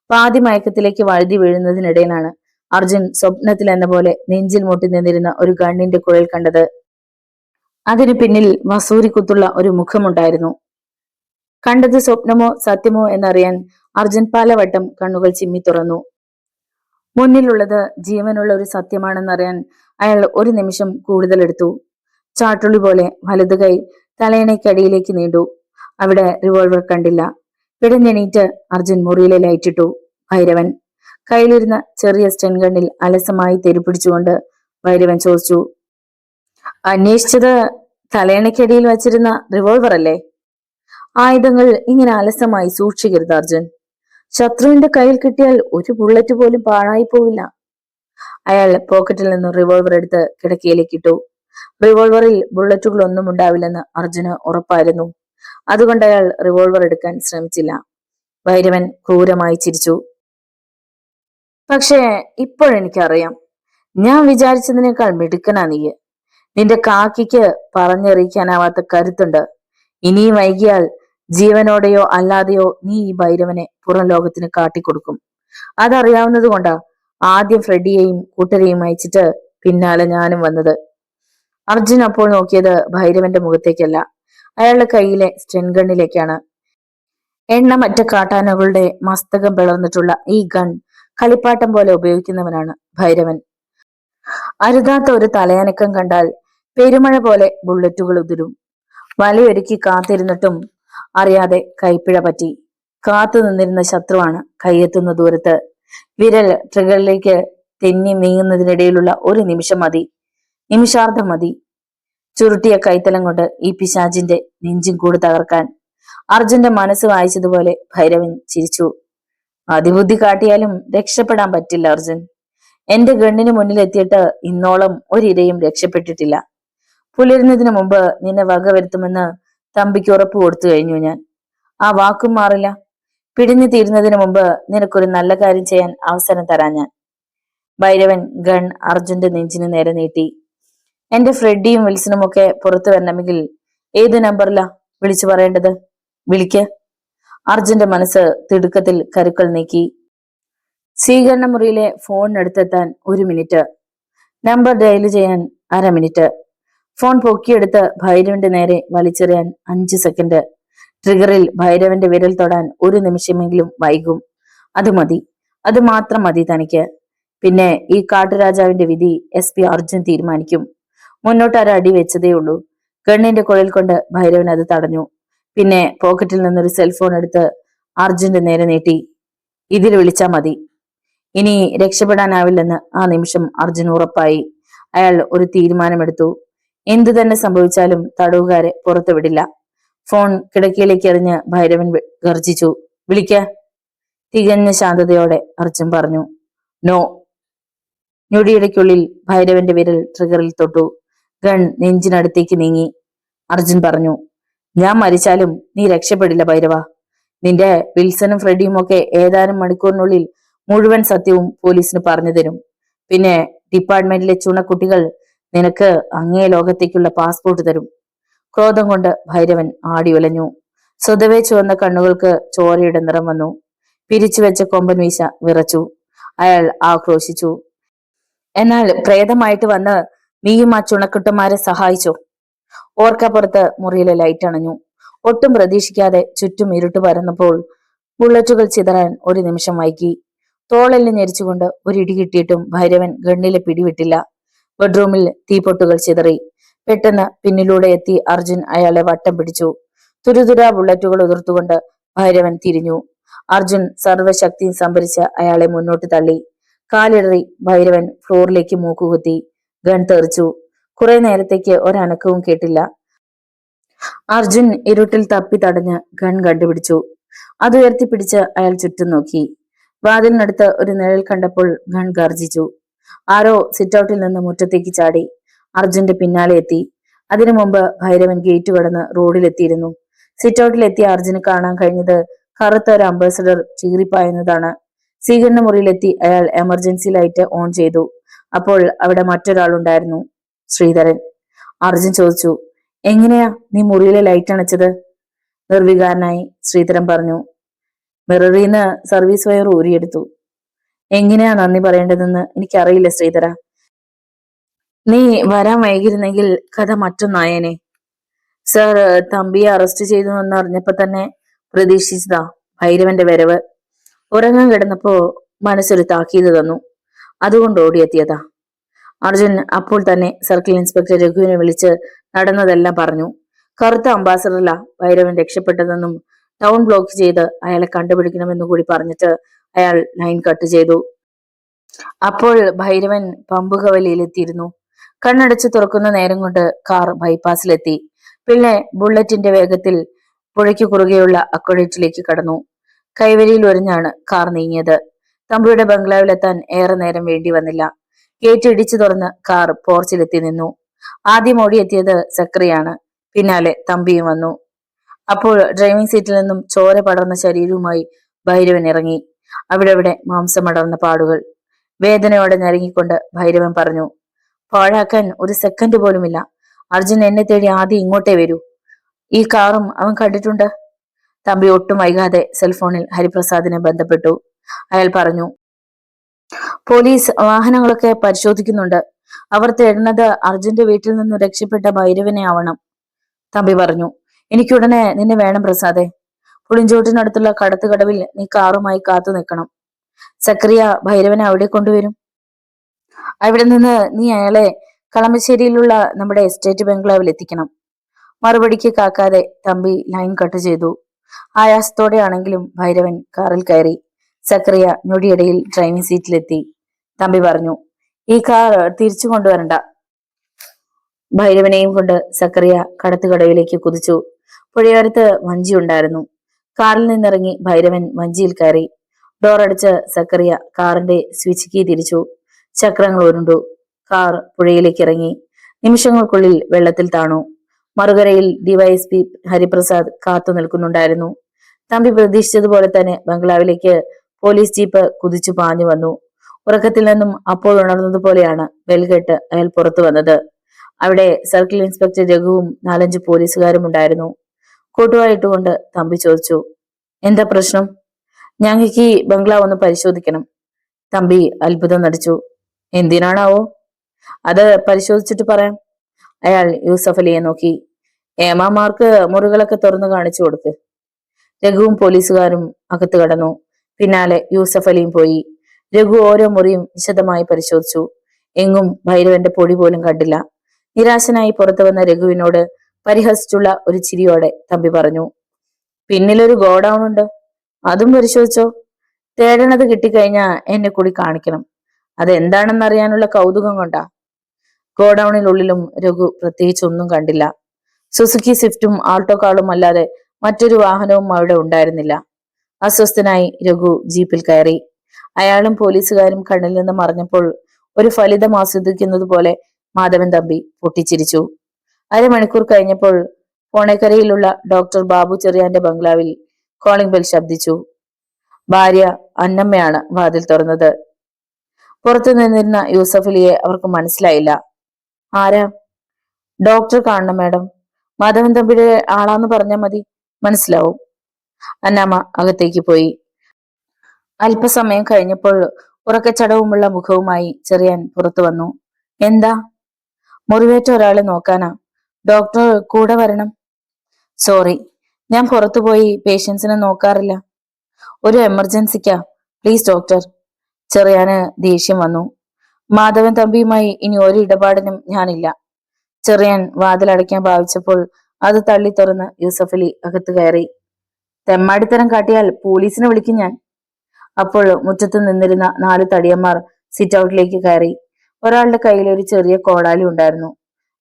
പാതി മയക്കത്തിലേക്ക് വഴുതി വീഴുന്നതിനിടയിലാണ് അർജുൻ സ്വപ്നത്തിൽ എന്ന പോലെ നെഞ്ചിൽ മുട്ടി നിന്നിരുന്ന ഒരു ഗണ്ണിന്റെ കുഴൽ കണ്ടത്. അതിനു പിന്നിൽ വസൂരിക്കുത്തുള്ള ഒരു മുഖമുണ്ടായിരുന്നു. കണ്ടത് സ്വപ്നമോ സത്യമോ എന്നറിയാൻ അർജുൻ പലവട്ടം കണ്ണുകൾ ചിമ്മി തുറന്നു. മുന്നിലുള്ളത് ജീവനുള്ള ഒരു സത്യമാണെന്നറിയാൻ അയാൾ ഒരു നിമിഷം കൂടുതൽ എടുത്തു. ചാട്ടുള്ളി പോലെ വലതു കൈ തലയണയ്ക്കടിയിലേക്ക് നീണ്ടു. അവിടെ റിവോൾവർ കണ്ടില്ല. പിടഞ്ഞെണീറ്റ് അർജുൻ മുറിയിലെ ലൈറ്റിട്ടു. ഭൈരവൻ കയ്യിലിരുന്ന ചെറിയ സ്റ്റെൻഗണ്ണിൽ അലസമായി തെരുപ്പിടിച്ചുകൊണ്ട് ഭൈരവൻ ചോദിച്ചു, അന്വേഷിച്ചത് തലയണയ്ക്കടിയിൽ വച്ചിരുന്ന റിവോൾവർ അല്ലേ? ആയുധങ്ങൾ ഇങ്ങനെ അലസമായി സൂക്ഷിക്കരുത് അർജുൻ. ശത്രുവിന്റെ കയ്യിൽ കിട്ടിയാൽ ഒരു ബുള്ളറ്റ് പോലും പാഴായി പോവില്ല. അയാൾ പോക്കറ്റിൽ നിന്നും റിവോൾവർ എടുത്ത് കിടക്കയിലേക്ക് ഇട്ടു. റിവോൾവറിൽ ബുള്ളറ്റുകളൊന്നും ഉണ്ടാവില്ലെന്ന് അർജുന് ഉറപ്പായിരുന്നു. അതുകൊണ്ട് അയാൾ റിവോൾവർ എടുക്കാൻ ശ്രമിച്ചില്ല. ഭൈരവൻ ക്രൂരമായി ചിരിച്ചു. പക്ഷേ ഇപ്പോഴെനിക്കറിയാം, ഞാൻ വിചാരിച്ചതിനേക്കാൾ മിടുക്കനാ നീ. നിന്റെ കാക്കിക്ക് പറഞ്ഞറിയിക്കാനാവാത്ത കരുത്തുണ്ട്. ഇനിയും വൈകിയാൽ ജീവനോടെയോ അല്ലാതെയോ നീ ഈ ഭൈരവനെ പുറം ലോകത്തിന് കാട്ടിക്കൊടുക്കും. അതറിയാവുന്നത് കൊണ്ടാ ആദ്യം ഫ്രെഡിയെയും കൂട്ടരെയും അയച്ചിട്ട് പിന്നാലെ ഞാനും വന്നത്. അർജുൻ അപ്പോൾ നോക്കിയത് ഭൈരവന്റെ മുഖത്തേക്കല്ല, അയാളുടെ കയ്യിലെ സ്റ്റെൻഗണ്ണിലേക്കാണ്. എണ്ണമറ്റ കാട്ടാനകളുടെ മസ്തകം പിളർന്നിട്ടുള്ള ഈ ഗൺ കളിപ്പാട്ടം പോലെ ഉപയോഗിക്കുന്നവനാണ് ഭൈരവൻ. അരുതാത്ത ഒരു തലയനക്കം കണ്ടാൽ പെരുമഴ പോലെ ബുള്ളറ്റുകൾ ഉതിരും. വലയൊരുക്കി കാത്തിരുന്നിട്ടും അറിയാതെ കൈപ്പിഴ പറ്റി. കാത്തു നിന്നിരുന്ന ശത്രുവാണ് കൈയെത്തുന്ന ദൂരത്ത്. വിരൽ ട്രിഗറിലേക്ക് തെന്നി നീങ്ങുന്നതിനിടയിലുള്ള ഒരു നിമിഷം മതി, നിമിഷാർദ്ധം മതി, ചുരുട്ടിയ കൈത്തലം കൊണ്ട് ഈ പിശാചിന്റെ നെഞ്ചും കൂട് തകർക്കാൻ. അർജുന്റെ മനസ്സ് വായിച്ചതുപോലെ ഭൈരവൻ ചിരിച്ചു. അതിബുദ്ധി കാട്ടിയാലും രക്ഷപ്പെടാൻ പറ്റില്ല അർജുൻ. എന്റെ ഗണ്ണിന് മുന്നിലെത്തിയിട്ട് ഇന്നോളം ഒരിരയും രക്ഷപ്പെട്ടിട്ടില്ല. പുലരുന്നതിന് മുമ്പ് നിന്നെ വകവരുത്തുമെന്ന് തമ്പിക്ക് ഉറപ്പ് കൊടുത്തു കഴിഞ്ഞു ഞാൻ. ആ വാക്കും മാറില്ല. പിടിഞ്ഞു തീരുന്നതിന് മുമ്പ് നിനക്കൊരു നല്ല കാര്യം ചെയ്യാൻ അവസരം തരാൻ ഞാൻ. ഭൈരവൻ ഗൺ അർജുന്റെ നെഞ്ചിന് നേരെ നീട്ടി. എന്റെ ഫ്രെഡിയും വിൽസണും ഒക്കെ പുറത്തു വരണമെങ്കിൽ ഏത് നമ്പറിലാ വിളിച്ചു പറയേണ്ടത്? വിളിക്ക്. അർജുന്റെ മനസ്സ് തിടുക്കത്തിൽ കരുക്കൾ നീക്കി. സ്വീകരണ മുറിയിലെ ഫോണിനടുത്തെത്താൻ 1 മിനിറ്റ്, നമ്പർ ഡയൽ ചെയ്യാൻ 1/2 മിനിറ്റ്, ഫോൺ പൊക്കിയെടുത്ത് ഭൈരവന്റെ നേരെ വലിച്ചെറിയാൻ 5 സെക്കൻഡ്. ട്രിഗറിൽ ഭൈരവന്റെ വിരൽ തൊടാൻ 1 നിമിഷമെങ്കിലും വൈകും. അത് മതി, അത് മാത്രം മതി തനിക്ക്. പിന്നെ ഈ കാട്ടുരാജാവിന്റെ വിധി SP അർജുൻ തീരുമാനിക്കും. മുന്നോട്ട് അടി വെച്ചതേ ഉള്ളൂ. ഗണ്ണിന്റെ കുഴൽ കൊണ്ട് ഭൈരവൻ അത് തടഞ്ഞു. പിന്നെ പോക്കറ്റിൽ നിന്നൊരു സെൽഫോൺ എടുത്ത് അർജുന്റെ നേരെ നീട്ടി. ഇതിൽ വിളിച്ചാ മതി. ഇനി രക്ഷപ്പെടാനാവില്ലെന്ന് ആ നിമിഷം അർജുൻ ഉറപ്പായി. അയാൾ ഒരു തീരുമാനമെടുത്തു. എന്തു തന്നെ സംഭവിച്ചാലും തടവുകാരെ പുറത്തു വിടില്ല. ഫോൺ കിടക്കയിലേക്ക് എറിഞ്ഞ് ഭൈരവൻ ഗർജിച്ചു. വിളിക്ക. തികഞ്ഞ ശാന്തതയോടെ അർജുൻ പറഞ്ഞു. നോ. ഞൊടിയിടയ്ക്കുള്ളിൽ ഭൈരവന്റെ വിരൽ ട്രിഗറിൽ തൊട്ടു. ഗൺ നെഞ്ചിനടുത്തേക്ക് നീങ്ങി. അർജുൻ പറഞ്ഞു, ഞാൻ മരിച്ചാലും നീ രക്ഷപ്പെടില്ല ഭൈരവ. നിന്റെ വിൽസണും ഫ്രെഡിയും ഒക്കെ ഏതാനും മണിക്കൂറിനുള്ളിൽ മുഴുവൻ സത്യവും പോലീസിന് പറഞ്ഞു തരും. പിന്നെ ഡിപ്പാർട്ട്മെന്റിലെ ചുണക്കുട്ടികൾ നിനക്ക് അങ്ങേ ലോകത്തേക്കുള്ള പാസ്പോർട്ട് തരും. ക്രോധം കൊണ്ട് ഭൈരവൻ ആടി ഉലഞ്ഞു. സ്വതവേ ചുവന്ന കണ്ണുകൾക്ക് ചോരയുടെ നിറം വന്നു. പിരിച്ചുവെച്ച കൊമ്പൻ വീശ വിറച്ചു. അയാൾ ആക്രോശിച്ചു. എന്നാൽ പ്രേതമായിട്ട് വന്ന് നീയും ആ ചുണക്കുട്ടന്മാരെ സഹായിച്ചോ? ഓർക്കപ്പുറത്ത് മുറിയിലെ ലൈറ്റ് അണഞ്ഞു. ഒട്ടും പ്രതീക്ഷിക്കാതെ ചുറ്റും ഇരുട്ട് പരന്നപ്പോൾ ബുള്ളറ്റുകൾ ചിതറാൻ 1 നിമിഷം വൈകി. തോളെല്ല് ഞെരിച്ചുകൊണ്ട് ഒരിടി കിട്ടിയിട്ടും ഭൈരവൻ ഗണ്ണിലെ പിടിവിട്ടില്ല. ബെഡ്റൂമിൽ തീപ്പൊട്ടുകൾ ചിതറി. പെട്ടെന്ന് പിന്നിലൂടെ എത്തി അർജുൻ അയാളെ വട്ടം പിടിച്ചു. തുരുതുരാ ബുള്ളറ്റുകൾ ഉതിർത്തുകൊണ്ട് ഭൈരവൻ തിരിഞ്ഞു. അർജുൻ സർവശക്തിയും സംഭരിച്ച് അയാളെ മുന്നോട്ട് തള്ളി. കാലിടറി ഭൈരവൻ ഫ്ലോറിലേക്ക് മൂക്കുകുത്തി. ഗൺ തെറിച്ചു. കുറെ നേരത്തേക്ക് ഒരനക്കവും കേട്ടില്ല. അർജുൻ ഇരുട്ടിൽ തപ്പി തടഞ്ഞ് ഗൺ കണ്ടുപിടിച്ചു. അത് ഉയർത്തിപ്പിടിച്ച് അയാൾ ചുറ്റും നോക്കി. വാതിലിനടുത്ത് ഒരു നിഴൽ കണ്ടപ്പോൾ ഗൺ ഗർജിച്ചു. ആരോ സിറ്റൗട്ടിൽ നിന്ന് മുറ്റത്തേക്ക് ചാടി. അർജുന്റെ പിന്നാലെ എത്തി. അതിനു മുമ്പ് ഭൈരവൻ ഗേറ്റ് കടന്ന് റോഡിലെത്തിയിരുന്നു. സിറ്റൗട്ടിലെത്തിയ അർജുന് കാണാൻ കഴിഞ്ഞത് കറുത്ത ഒരു അംബാസഡർ ചീറിപ്പായുന്നതാണ്. സ്വീകരണ മുറിയിലെത്തി അയാൾ എമർജൻസി ലൈറ്റ് ഓൺ ചെയ്തു. അപ്പോൾ അവിടെ മറ്റൊരാളുണ്ടായിരുന്നു, ശ്രീധരൻ. അർജുൻ ചോദിച്ചു, എങ്ങനെയാ നീ മുറിയിലെ ലൈറ്റ് അണച്ചത്? നിർവികാരനായി ശ്രീധരൻ പറഞ്ഞു, മിററിന്ന് സർവീസ് വയർ ഊരിയെടുത്തു. എങ്ങനെയാ നന്ദി പറയേണ്ടതെന്ന് എനിക്കറിയില്ല ശ്രീധര. നീ വരാൻ വൈകിരുന്നെങ്കിൽ കഥ മറ്റൊന്നായേനെ. സർ തമ്പിയെ അറസ്റ്റ് ചെയ്തു എന്ന് അറിഞ്ഞപ്പോ തന്നെ പ്രതീക്ഷിച്ചതാ ഭൈരവന്റെ വരവ്. ഉറങ്ങാൻ കിടന്നപ്പോ മനസ്സൊരു താക്കീത് തന്നു, അതുകൊണ്ട് ഓടിയെത്തിയതാ. അർജുൻ അപ്പോൾ തന്നെ സർക്കിൾ ഇൻസ്പെക്ടർ രഘുവിനെ വിളിച്ച് നടന്നതെല്ലാം പറഞ്ഞു. കറുത്ത അംബാസഡറില ഭൈരവൻ രക്ഷപ്പെട്ടതെന്നും ടൗൺ ബ്ലോക്ക് ചെയ്ത് അയാളെ കണ്ടുപിടിക്കണമെന്നു കൂടി പറഞ്ഞിട്ട് അയാൾ ലൈൻ കട്ട് ചെയ്തു. അപ്പോൾ ഭൈരവൻ പമ്പുകവലിയിലെത്തിയിരുന്നു. കണ്ണടച്ച് തുറക്കുന്ന നേരം കൊണ്ട് കാർ ബൈപ്പാസിലെത്തി. പിന്നെ ബുള്ളറ്റിന്റെ വേഗത്തിൽ പുഴയ്ക്ക് കുറുകെയുള്ള അക്വഡേറ്റിലേക്ക് കടന്നു. കൈവരിയിൽ ഒരിഞ്ഞാണ് കാർ നീങ്ങിയത്. തമ്പിയുടെ ബംഗ്ലാവിലെത്താൻ ഏറെ നേരം വേണ്ടി വന്നില്ല. ഗേറ്റ് ഇടിച്ചു തുറന്ന് കാർ പോർച്ചിലെത്തി നിന്നു. ആദ്യം ഓടിയെത്തിയത് സക്രിയാണ്. പിന്നാലെ തമ്പിയും വന്നു. അപ്പോൾ ഡ്രൈവിംഗ് സീറ്റിൽ നിന്നും ചോര പടർന്ന ശരീരവുമായി ഭൈരവൻ ഇറങ്ങി. അവിടെ മാംസമടർന്ന പാടുകൾ. വേദനയോടെ ഞരങ്ങിക്കൊണ്ട് ഭൈരവൻ പറഞ്ഞു, പാഴാക്കാൻ ഒരു സെക്കൻഡ് പോലുമില്ല. അർജുൻ എന്നെ തേടി ആദ്യം ഇങ്ങോട്ടേ വരൂ. ഈ കാറും അവൻ കണ്ടിട്ടുണ്ട്. തമ്പി ഒട്ടും വൈകാതെ സെൽഫോണിൽ ഹരിപ്രസാദിനെ ബന്ധപ്പെട്ടു. അയാൾ പറഞ്ഞു, പോലീസ് വാഹനങ്ങളൊക്കെ പരിശോധിക്കുന്നുണ്ട്. അവർ തേടുന്നത് അർജുന്റെ വീട്ടിൽ നിന്നും രക്ഷപ്പെട്ട ഭൈരവനെ ആവണം. തമ്പി പറഞ്ഞു, എനിക്കുടനെ നിന്നെ വേണം പ്രസാദെ. പുളിഞ്ചോട്ടിനടുത്തുള്ള കടത്തുകടവിൽ നീ കാറുമായി കാത്തു നിൽക്കണം. സക്രിയ ഭൈരവനെ അവിടെ കൊണ്ടുവരും. അവിടെ നിന്ന് നീ അയാളെ കളമശ്ശേരിയിലുള്ള നമ്മുടെ എസ്റ്റേറ്റ് ബംഗ്ലാവിൽ എത്തിക്കണം. മറുപടിക്ക് കാക്കാതെ തമ്പി ലൈൻ കട്ട് ചെയ്തു. ആയാസത്തോടെയാണെങ്കിലും ഭൈരവൻ കാറിൽ കയറി. സക്രിയ ഞൊടിയിടയിൽ ഡ്രൈവിംഗ് സീറ്റിലെത്തി. തമ്പി പറഞ്ഞു, ഈ കാർ തിരിച്ചു കൊണ്ടുവരണ്ട. ഭൈരവനെയും കൊണ്ട് സക്രിയ കടത്തുകടവിലേക്ക് കുതിച്ചു. പുഴയോരത്ത് വഞ്ചി ഉണ്ടായിരുന്നു. കാറിൽ നിന്നിറങ്ങി ഭൈരവൻ വഞ്ചിയിൽ കയറി. ഡോർ അടിച്ച് സക്രിയ കാറിന്റെ സ്വിച്ച് കീ തിരിച്ചു. ചക്രങ്ങൾ ഉരുണ്ടു. കാർ പുഴയിലേക്ക് ഇറങ്ങി. നിമിഷങ്ങൾക്കുള്ളിൽ വെള്ളത്തിൽ താണു. മറുകരയിൽ ഡിവൈഎസ്പി ഹരിപ്രസാദ് കാത്തു നിൽക്കുന്നുണ്ടായിരുന്നു. തമ്പി പ്രതീക്ഷിച്ചതുപോലെ തന്നെ ബംഗ്ലാവിലേക്ക് പോലീസ് ജീപ്പ് കുതിച്ചു പാഞ്ഞു വന്നു. ഉറക്കത്തിൽ നിന്നും അപ്പോൾ ഉണർന്നതുപോലെയാണ് ബെൽകെട്ട് അയാൾ പുറത്തു വന്നത്. അവിടെ സർക്കിൾ ഇൻസ്പെക്ടർ രഘുവും 4-5 പോലീസുകാരും ഉണ്ടായിരുന്നു. കൂട്ടുവായിട്ടുകൊണ്ട് തമ്പി ചോദിച്ചു, എന്താ പ്രശ്നം? ഞങ്ങൾക്ക് ഈ ബംഗ്ലാവ് ഒന്ന് പരിശോധിക്കണം. തമ്പി അത്ഭുതം നടിച്ചു. എന്തിനാണാവോ? അത് പരിശോധിച്ചിട്ട് പറയാം. അയാൾ യൂസഫ് അലിയെ നോക്കി. ഏമാമാർക്ക് മുറികളൊക്കെ തുറന്നു കാണിച്ചു കൊടുക്ക്. രഘുവും പോലീസുകാരും അകത്ത് കടന്നു. പിന്നാലെ യൂസഫ് അലിയും പോയി. രഘു ഓരോ മുറിയും വിശദമായി പരിശോധിച്ചു. എങ്ങും ഭൈരവന്റെ പൊടി പോലും കണ്ടില്ല. നിരാശനായി പുറത്തു വന്ന രഘുവിനോട് പരിഹസിച്ചുള്ള ഒരു ചിരിയോടെ തമ്പി പറഞ്ഞു, പിന്നിലൊരു ഗോഡൌൺ ഉണ്ട്, അതും പരിശോധിച്ചോ. തേടണത് കിട്ടിക്കഴിഞ്ഞാ എന്നെ കൂടി കാണിക്കണം. അതെന്താണെന്നറിയാനുള്ള കൗതുകം കൊണ്ടാ. ഗോഡൌണിനുള്ളിലും രഘു പ്രത്യേകിച്ച് ഒന്നും കണ്ടില്ല. സുസുക്കി സ്വിഫ്റ്റും ആൾട്ടോ കാറും അല്ലാതെ മറ്റൊരു വാഹനവും അവിടെ ഉണ്ടായിരുന്നില്ല. അസ്വസ്ഥനായി രഘു ജീപ്പിൽ കയറി. അയാളും പോലീസുകാരും കണ്ണിൽ നിന്ന് മറഞ്ഞപ്പോൾ ഒരു ഫലിതം ആസ്വദിക്കുന്നത് പോലെ മാധവൻ തമ്പി പൊട്ടിച്ചിരിച്ചു. അരമണിക്കൂർ കഴിഞ്ഞപ്പോൾ പോണേക്കരയിലുള്ള ഡോക്ടർ ബാബു ചെറിയാന്റെ ബംഗ്ലാവിൽ കോളിംഗ് ബെൽ ശബ്ദിച്ചു. ഭാര്യ അന്നമ്മയാണ് വാതിൽ തുറന്നത്. പുറത്തു നിന്നിരുന്ന യൂസഫ് അലിയെ അവർക്ക് മനസ്സിലായില്ല. ആരാ? ഡോക്ടർ കാണണം മാഡം. മാധവൻ തമ്പിയുടെ ആളാന്ന് പറഞ്ഞാൽ മതി, മനസ്സിലാവും. അന്നാമ്മ അകത്തേക്ക് പോയി. അല്പസമയം കഴിഞ്ഞപ്പോൾ ഉറക്കച്ചടവുമുള്ള മുഖവുമായി ചെറിയാൻ പുറത്തു വന്നു. എന്താ? മുറിവേറ്റ ഒരാളെ നോക്കാനാ. ഡോക്ടർ കൂടെ വരണം. സോറി, ഞാൻ പുറത്തുപോയി പേഷ്യൻസിനെ നോക്കാറില്ല. ഒരു എമർജൻസിക്കാ, പ്ലീസ് ഡോക്ടർ. ചെറിയാന് ദേഷ്യം വന്നു. മാധവൻ തമ്പിയുമായി ഇനി ഒരു ഇടപാടിനും ഞാനില്ല. ചെറിയാൻ വാതിലടയ്ക്കാൻ ഭാവിച്ചപ്പോൾ അത് തള്ളി തുറന്ന് യൂസഫ് അലി അകത്ത് കയറി. തെമ്മാടിത്തരം കാട്ടിയാൽ പോലീസിനെ വിളിക്കും ഞാൻ. അപ്പോൾ മുറ്റത്ത് നിന്നിരുന്ന 4 തടിയന്മാർ സിറ്റ് ഔട്ടിലേക്ക് കയറി. ഒരാളുടെ കയ്യിൽ ഒരു ചെറിയ കോടാലി ഉണ്ടായിരുന്നു.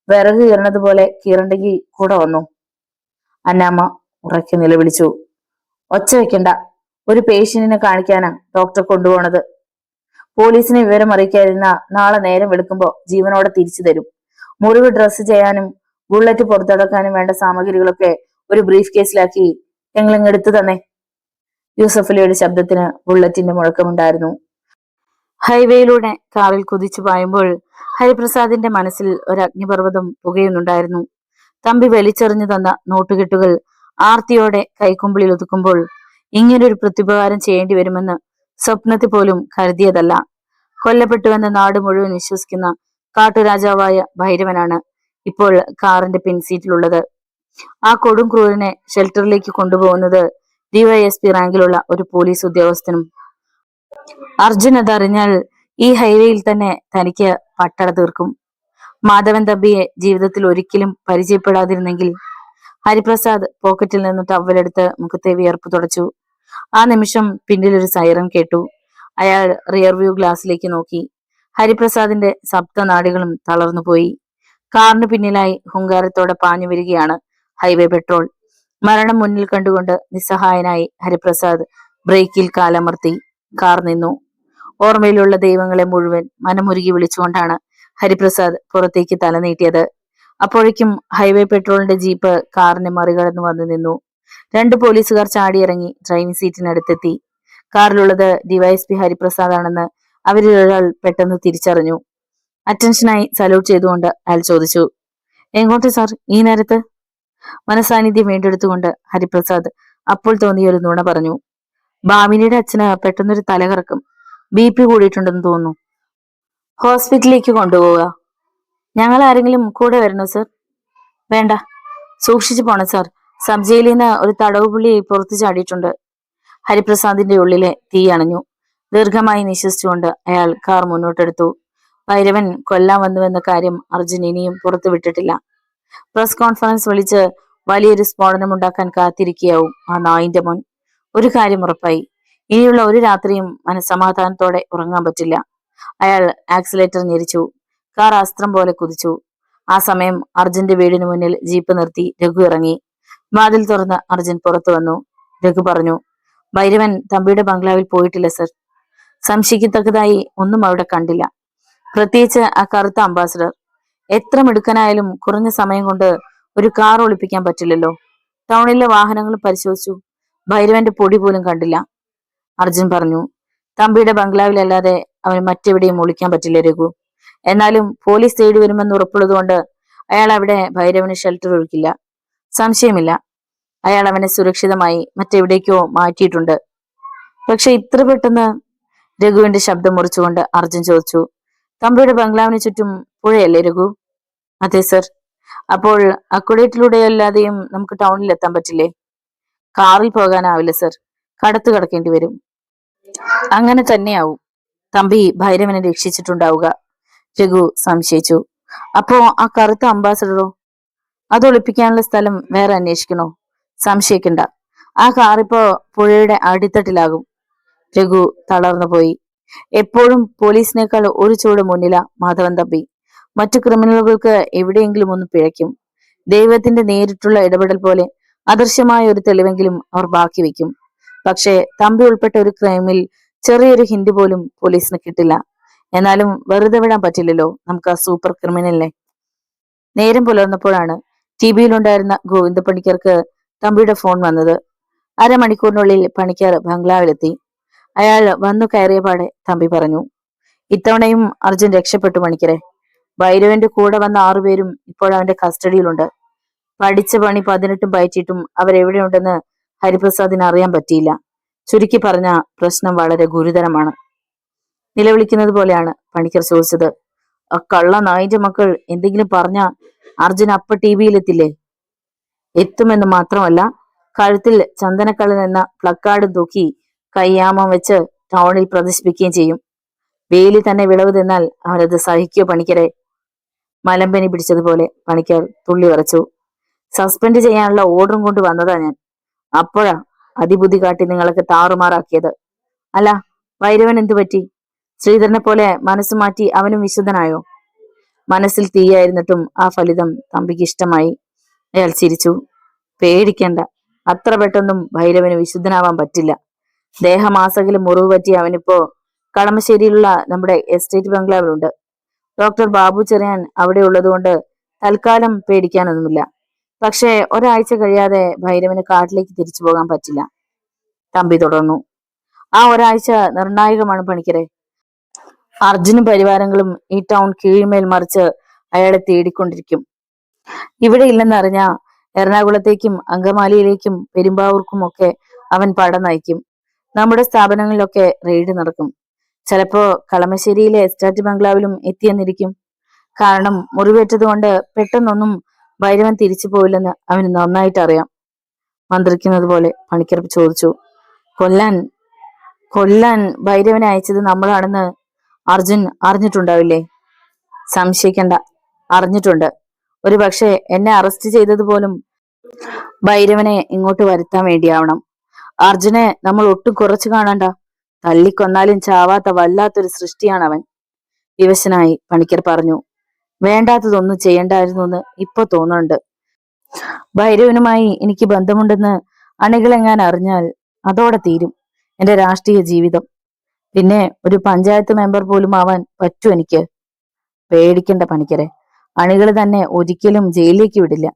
വിറക് കീറണതുപോലെ കീറണ്ടെങ്കിൽ കൂടെ വന്നു. അന്നാമ്മ ഉറക്കെ നിലവിളിച്ചു. ഒച്ച വെക്കണ്ട, ഒരു പേഷ്യന്റിനെ കാണിക്കാനാ ഡോക്ടർ കൊണ്ടുപോണത്. പോലീസിനെ വിവരം അറിയിക്കാതിരുന്ന നാളെ നേരം വെളുക്കുമ്പോ ജീവനോടെ തിരിച്ചു തരും. മുറിവ് ഡ്രസ്സ് ചെയ്യാനും ബുള്ളറ്റ് പുറത്തെടുക്കാനും വേണ്ട സാമഗ്രികളൊക്കെ ഒരു ബ്രീഫ് കേസിലാക്കി ഞങ്ങൾ എടുത്തു തന്നെ. യൂസഫ് അലിയുടെ ശബ്ദത്തിന് ബുള്ളറ്റിന്റെ മുഴക്കമുണ്ടായിരുന്നു. ഹൈവേയിലൂടെ കാറിൽ കുതിച്ചു പായുമ്പോൾ ഹരിപ്രസാദിന്റെ മനസ്സിൽ ഒരു അഗ്നിപർവ്വതം പുകയുന്നുണ്ടായിരുന്നു. തമ്പി വലിച്ചെറിഞ്ഞു തന്ന നോട്ടുകെട്ടുകൾ ആർത്തിയോടെ കൈക്കുമ്പിളിൽ ഒതുക്കുമ്പോൾ ഇങ്ങനൊരു പ്രത്യുപകാരം ചെയ്യേണ്ടി വരുമെന്ന് സ്വപ്നത്തിൽ പോലും കരുതിയതല്ല. കൊല്ലപ്പെട്ടുവെന്ന നാട് മുഴുവൻ വിശ്വസിക്കുന്ന കാട്ടുരാജാവായ ഭൈരവനാണ് ഇപ്പോൾ കാറിന്റെ പിൻസീറ്റിലുള്ളത്. ആ കൊടും ക്രൂരനെ ഷെൽട്ടറിലേക്ക് കൊണ്ടുപോകുന്നത് ഡിവൈഎസ്പി റാങ്കിലുള്ള ഒരു പോലീസ് ഉദ്യോഗസ്ഥനും. അർജുൻ അതറിഞ്ഞാൽ ഈ ഹൈവേയിൽ തന്നെ തനിക്ക് പട്ടട തീർക്കും. മാധവൻ തമ്പിയെ ജീവിതത്തിൽ ഒരിക്കലും പരിചയപ്പെടാതിരുന്നെങ്കിൽ. ഹരിപ്രസാദ് പോക്കറ്റിൽ നിന്ന് ടവലെടുത്ത് മുഖത്തെ വിയർപ്പ് തുടച്ചു. ആ നിമിഷം പിന്നിലൊരു സൈറൻ കേട്ടു. അയാൾ റിയർവ്യൂ ഗ്ലാസിലേക്ക് നോക്കി. ഹരിപ്രസാദിന്റെ സപ്തനാഡികളും തളർന്നുപോയി. കാറിന് പിന്നിലായി ഹുങ്കാരത്തോടെ പാഞ്ഞു വരികയാണ് ഹൈവേ പെട്രോൾ. മരണം മുന്നിൽ കണ്ടുകൊണ്ട് നിസ്സഹായനായി ഹരിപ്രസാദ് ബ്രേക്കിൽ കാലമർത്തി. കാർ നിന്നു. ഓർമ്മയിലുള്ള ദൈവങ്ങളെ മുഴുവൻ മനമുരുകി വിളിച്ചുകൊണ്ടാണ് ഹരിപ്രസാദ് പുറത്തേക്ക് തല നീട്ടിയത്. അപ്പോഴേക്കും ഹൈവേ പെട്രോളിന്റെ ജീപ്പ് കാറിനെ മറികടന്നു വന്നു നിന്നു. 2 പോലീസുകാർ ചാടിയിറങ്ങി ഡ്രൈവിംഗ് സീറ്റിനടുത്തെത്തി. കാറിലുള്ളത് ഡിവൈഎസ്പി ഹരിപ്രസാദ് ആണെന്ന് അവരിൽ ഒരാൾ പെട്ടെന്ന് തിരിച്ചറിഞ്ഞു. അറ്റൻഷനായി സല്യൂട്ട് ചെയ്തുകൊണ്ട് അയാൾ ചോദിച്ചു, എങ്ങോട്ട് സാർ ഈ നേരത്ത്? മനസാന്നിധ്യം വീണ്ടെടുത്തുകൊണ്ട് ഹരിപ്രസാദ് അപ്പോൾ തോന്നിയ ഒരു നുണ പറഞ്ഞു. ഭാമിനിയുടെ അച്ഛന് പെട്ടെന്നൊരു തലകറക്കം, BP കൂടിയിട്ടുണ്ടെന്ന് തോന്നുന്നു. ഹോസ്പിറ്റലിലേക്ക് കൊണ്ടുപോവുക. ഞങ്ങൾ ആരെങ്കിലും കൂടെ വരണോ സർ? വേണ്ട, സൂക്ഷിച്ചു പോണം സാർ. സബ് ജയിലിൽ നിന്ന് ഒരു തടവ് പുള്ളി പുറത്തു ചാടിയിട്ടുണ്ട്. ഹരിപ്രസാദിന്റെ ഉള്ളിലെ തീ അണഞ്ഞു. ദീർഘമായി നിശ്വസിച്ചുകൊണ്ട് അയാൾ കാർ മുന്നോട്ടെടുത്തു. ഭൈരവൻ കൊല്ലാൻ വന്നുവെന്ന കാര്യം അർജുൻ ഇനിയും പുറത്തു വിട്ടിട്ടില്ല. പ്രസ് കോൺഫറൻസ് വിളിച്ച് വലിയൊരു സ്ഫോടനമുണ്ടാക്കാൻ കാത്തിരിക്കുകയാവും ആ നായിന്റെ മോൻ. ഒരു കാര്യം ഉറപ്പായി, ഇനിയുള്ള ഒരു രാത്രിയും മനസ്സമാധാനത്തോടെ ഉറങ്ങാൻ പറ്റില്ല. അയാൾ ആക്സിലേറ്റർ ഞെരിച്ചു. കാർ അസ്ത്രം പോലെ കുതിച്ചു. ആ സമയം അർജുന്റെ വീടിന് മുന്നിൽ ജീപ്പ് നിർത്തി രഘു ഇറങ്ങി. വാതിൽ തുറന്ന് അർജുൻ പുറത്തു വന്നു. രഘു പറഞ്ഞു, ഭൈരവൻ തമ്പിയുടെ ബംഗ്ലാവിൽ പോയിട്ടില്ല സർ. സംശയിക്കത്തക്കതായി ഒന്നും അവിടെ കണ്ടില്ല. പ്രത്യേകിച്ച് ആ കറുത്ത അംബാസഡർ. എത്ര മിടുക്കനായാലും കുറഞ്ഞ സമയം കൊണ്ട് ഒരു കാർ ഒളിപ്പിക്കാൻ പറ്റില്ലല്ലോ. ടൗണിലെ വാഹനങ്ങളും പരിശോധിച്ചു. ഭൈരവന്റെ പൊടി പോലും കണ്ടില്ല. അർജുൻ പറഞ്ഞു, തമ്പിയുടെ ബംഗ്ലാവിലല്ലാതെ അവന് മറ്റെവിടെയും ഒളിക്കാൻ പറ്റില്ല രഘു. എന്നാലും പോലീസ് തേടി വരുമെന്ന് ഉറപ്പുള്ളതുകൊണ്ട് അയാൾ അവിടെ ഭൈരവന് ഷെൽട്ടർ ഒരുക്കില്ല. സംശയമില്ല, അയാൾ അവനെ സുരക്ഷിതമായി മറ്റെവിടേക്കോ മാറ്റിയിട്ടുണ്ട്. പക്ഷെ ഇത്ര പെട്ടെന്ന്? രഘുവിന്റെ ശബ്ദം മുറിച്ചുകൊണ്ട് അർജുൻ ചോദിച്ചു. തമ്പിയുടെ ബംഗ്ലാവിന് ചുറ്റും പുഴയല്ലേ രഘു? അതെ സർ. അപ്പോൾ അക്കുഡേറ്റിലൂടെ അല്ലാതെയും നമുക്ക് ടൗണിൽ എത്താൻ പറ്റില്ലേ? കാറിൽ പോകാനാവില്ല സർ, കടത്തു കടക്കേണ്ടി വരും. അങ്ങനെ തന്നെയാവും തമ്പി ഭൈരവനെ രക്ഷിച്ചിട്ടുണ്ടാവുക, രഘു സംശയിച്ചു. അപ്പോ ആ കറുത്ത അംബാസഡറോ? അത് ഒളിപ്പിക്കാനുള്ള സ്ഥലം വേറെ അന്വേഷിക്കണോ? സംശയിക്കണ്ട, ആ കാറിപ്പോ പുഴയുടെ അടിത്തട്ടിലാകും. രഘു തളർന്നു പോയി. എപ്പോഴും പോലീസിനേക്കാൾ ഒരു ചൂട് മുന്നില മാധവൻ തമ്പി. മറ്റു ക്രിമിനലുകൾക്ക് എവിടെയെങ്കിലും ഒന്ന് പിഴയ്ക്കും. ദൈവത്തിന്റെ നേരിട്ടുള്ള ഇടപെടൽ പോലെ അദൃശ്യമായ ഒരു തെളിവെങ്കിലും അവർ ബാക്കി വെക്കും. പക്ഷേ തമ്പി ഉൾപ്പെട്ട ഒരു ക്രൈമിൽ ചെറിയൊരു ഹിന്റ് പോലും പോലീസിന് കിട്ടില്ല. എന്നാലും വെറുതെ വിടാൻ പറ്റില്ലല്ലോ നമുക്ക് ആ സൂപ്പർ ക്രിമിനലിനെ. നേരം പുലർന്നപ്പോഴാണ് ടിവിയിലുണ്ടായിരുന്ന ഗോവിന്ദ പണിക്കർക്ക് തമ്പിയുടെ ഫോൺ വന്നത്. അരമണിക്കൂറിനുള്ളിൽ പണിക്കർ ബംഗ്ലാവിലെത്തി. അയാൾ വന്നു കയറിയ പാടെ തമ്പി പറഞ്ഞു, ഇത്തവണയും അർജുൻ രക്ഷപ്പെട്ടു പണിക്കരെ. ഭൈരവന്റെ കൂടെ വന്ന 6 പേരും ഇപ്പോഴവന്റെ കസ്റ്റഡിയിലുണ്ട്. പഠിച്ച പണി 18 പയറ്റിയിട്ടും അവരെവിടെയുണ്ടെന്ന് ഹരിപ്രസാദിന് അറിയാൻ പറ്റിയില്ല. ചുരുക്കി പറഞ്ഞ പ്രശ്നം വളരെ ഗുരുതരമാണ്. നിലവിളിക്കുന്നത് പോലെയാണ് പണിക്കർ ചോദിച്ചത്. ആ കള്ള നായിന്റെ മക്കൾ എന്തെങ്കിലും പറഞ്ഞ അർജുൻ അപ്പ ടിവിയിലെത്തില്ലേ? എത്തുമെന്ന് മാത്രമല്ല, കഴുത്തിൽ ചന്ദനക്കള്ളൻ എന്ന പ്ലക്കാർഡും തൂക്കി കയ്യാമം വെച്ച് ടൗണിൽ പ്രദർശിപ്പിക്കുകയും ചെയ്യും. വേലി തന്നെ വിളവ് തിന്നാൽ അവരത് സഹിക്കോ പണിക്കരെ? മലമ്പനി പിടിച്ചതുപോലെ പണിക്കർ തുള്ളി വിറച്ചു. സസ്പെൻഡ് ചെയ്യാനുള്ള ഓർഡറും കൊണ്ട് വന്നതാ ഞാൻ. അപ്പോഴാ അതിബുദ്ധി കാട്ടി നിങ്ങളൊക്കെ താറുമാറാക്കിയത്. അല്ല, ഭൈരവൻ എന്തു പറ്റി? ശ്രീധരനെ പോലെ മനസ്സ് മാറ്റി അവനും വിശുദ്ധനായോ? മനസ്സിൽ തീയായിരുന്നിട്ടും ആ ഫലിതം തമ്പിക്ക് ഇഷ്ടമായി. അയാൾ ചിരിച്ചു. പേടിക്കണ്ട, അത്ര പെട്ടെന്നും ഭൈരവന് വിശുദ്ധനാവാൻ പറ്റില്ല. ദേഹമാസകലും മുറിവ് പറ്റി അവനിപ്പോ കളമശ്ശേരിയിലുള്ള നമ്മുടെ എസ്റ്റേറ്റ് ബംഗ്ലാവിലുണ്ട്. ഡോക്ടർ ബാബു ചെറിയാൻ അവിടെ ഉള്ളതുകൊണ്ട് തൽക്കാലം പേടിക്കാനൊന്നുമില്ല. പക്ഷേ ഒരാഴ്ച കഴിയാതെ ഭൈരവന് കാട്ടിലേക്ക് തിരിച്ചു പോകാൻ പറ്റില്ല. തമ്പി തുടർന്നു. ആ ഒരാഴ്ച നിർണായകമാണ് പണിക്കരെ. അർജുനും പരിവാരങ്ങളും ഈ ടൗൺ കീഴ്മേൽ മറിച്ച് അയാളെ തേടിക്കൊണ്ടിരിക്കും. ഇവിടെ ഇല്ലെന്നറിഞ്ഞ എറണാകുളത്തേക്കും അങ്കമാലിയിലേക്കും പെരുമ്പാവൂർക്കും ഒക്കെ അവൻ പട നയിക്കും. നമ്മുടെ സ്ഥാപനങ്ങളിലൊക്കെ റെയ്ഡ് നടക്കും. ചിലപ്പോ കളമശ്ശേരിയിലെ എസ്റ്റേറ്റ് ബംഗ്ലാവിലും എത്തിയെന്നിരിക്കും. കാരണം മുറിവേറ്റതുകൊണ്ട് പെട്ടെന്നൊന്നും ഭൈരവൻ തിരിച്ചു പോയില്ലെന്ന് അവന് നന്നായിട്ട് അറിയാം. മന്ത്രിക്കുന്നത് പോലെ പണിക്കർ ചോദിച്ചു, കൊല്ലാൻ ഭൈരവനെ അയച്ചത് നമ്മളാണെന്ന് അർജുൻ അറിഞ്ഞിട്ടുണ്ടാവില്ലേ? സംശയിക്കണ്ട, അറിഞ്ഞിട്ടുണ്ട്. ഒരു പക്ഷേ എന്നെ അറസ്റ്റ് ചെയ്തത് പോലും ഭൈരവനെ ഇങ്ങോട്ട് വരുത്താൻ വേണ്ടിയാവണം. അർജുനെ നമ്മൾ ഒട്ടും കുറച്ചു കാണണ്ട. തല്ലിക്കൊന്നാലും ചാവാത്ത വല്ലാത്തൊരു സൃഷ്ടിയാണ് അവൻ. വിവശനായി പണിക്കർ പറഞ്ഞു. വേണ്ടാത്തതൊന്നും ചെയ്യണ്ടായിരുന്നു എന്ന് ഇപ്പൊ തോന്നുന്നുണ്ട്. ഭൈരവനുമായി എനിക്ക് ബന്ധമുണ്ടെന്ന് അണികളെങ്ങാൻ അറിഞ്ഞാൽ അതോടെ തീരും എന്റെ രാഷ്ട്രീയ ജീവിതം. പിന്നെ ഒരു പഞ്ചായത്ത് മെമ്പർ പോലും ആവാൻ പറ്റൂ എനിക്ക്. പേടിക്കണ്ട പണിക്കരെ, അണികൾ തന്നെ ഒരിക്കലും ജയിലിലേക്ക് വിടില്ല.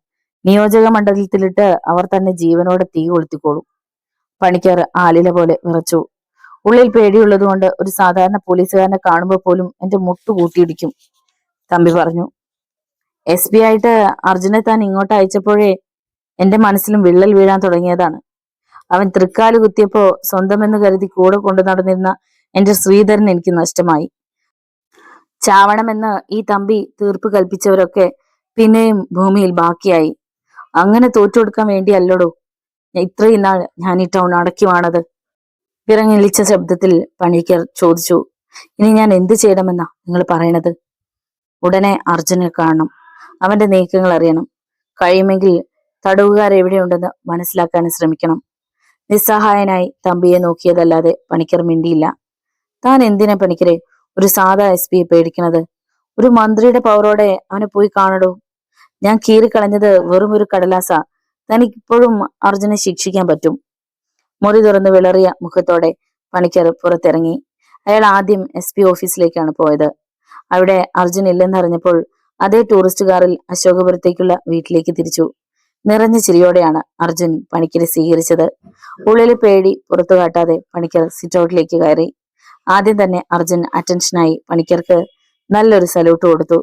നിയോജക മണ്ഡലത്തിലിട്ട് അവർ തന്നെ ജീവനോടെ തീ കൊളുത്തിക്കോളും. പണിക്കർ ആലില പോലെ വിറച്ചു. ഉള്ളിൽ പേടിയുള്ളത് കൊണ്ട് ഒരു സാധാരണ പോലീസുകാരനെ കാണുമ്പോൾ പോലും എന്റെ മുട്ടു കൂട്ടിയിടിക്കും. തമ്പി പറഞ്ഞു. SP ആയിട്ട് അർജുനെ താൻ ഇങ്ങോട്ട് അയച്ചപ്പോഴേ എന്റെ മനസ്സിലും വിള്ളൽ വീഴാൻ തുടങ്ങിയതാണ്. അവൻ തൃക്കാല് കുത്തിയപ്പോ സ്വന്തമെന്ന് കരുതി കൂടെ കൊണ്ടു നടന്നിരുന്ന എന്റെ ശ്രീധരൻ എനിക്ക് നഷ്ടമായി. ചാവണമെന്ന് ഈ തമ്പി തീർപ്പ് കൽപ്പിച്ചവരൊക്കെ പിന്നെയും ഭൂമിയിൽ ബാക്കിയായി. അങ്ങനെ തോറ്റുകൊടുക്കാൻ വേണ്ടിയല്ലോടോ ഇത്രയും നാൾ ഞാൻ ഈ ടൗൺ അടക്കിവാണത്. വിറങ്ങലിച്ച ശബ്ദത്തിൽ പണിക്കർ ചോദിച്ചു. ഇനി ഞാൻ എന്ത് ചെയ്യണമെന്നാ നിങ്ങൾ പറയണത്? ഉടനെ അർജുനെ കാണണം, അവന്റെ നീക്കങ്ങൾ അറിയണം, കഴിയുമെങ്കിൽ തടവുകാരെവിടെയുണ്ടെന്ന് മനസ്സിലാക്കാൻ ശ്രമിക്കണം. നിസ്സഹായനായി തമ്പിയെ നോക്കിയതല്ലാതെ പണിക്കർ മിണ്ടിയില്ല. താൻ എന്തിനാ പണിക്കരെ ഒരു സാധാ SP പേടിക്കണത്? ഒരു മന്ത്രിയുടെ പവറോടെ അവനെ പോയി കാണടോ. ഞാൻ കീറിക്കളഞ്ഞത് വെറും ഒരു കടലാസ. തനിക്കിപ്പോഴും അർജുനെ ശിക്ഷിക്കാൻ പറ്റും. മുറി തുറന്ന് വിളറിയ മുഖത്തോടെ പണിക്കർ പുറത്തിറങ്ങി. അയാൾ ആദ്യം SP ഓഫീസിലേക്കാണ് പോയത്. അവിടെ അർജുൻ ഇല്ലെന്നറിഞ്ഞപ്പോൾ അതേ ടൂറിസ്റ്റ് കാറിൽ അശോകപുരത്തേക്കുള്ള വീട്ടിലേക്ക് തിരിച്ചു. നിറഞ്ഞ ചിരിയോടെയാണ് അർജുൻ പണിക്കരെ സ്വീകരിച്ചത്. ഉള്ളിലെ പേടി പുറത്തു കാട്ടാതെ പണിക്കർ സിറ്റൗട്ടിലേക്ക് കയറി. ആദ്യം തന്നെ അർജുൻ അറ്റൻഷനായി പണിക്കർക്ക് നല്ലൊരു സല്യൂട്ട് കൊടുത്തു.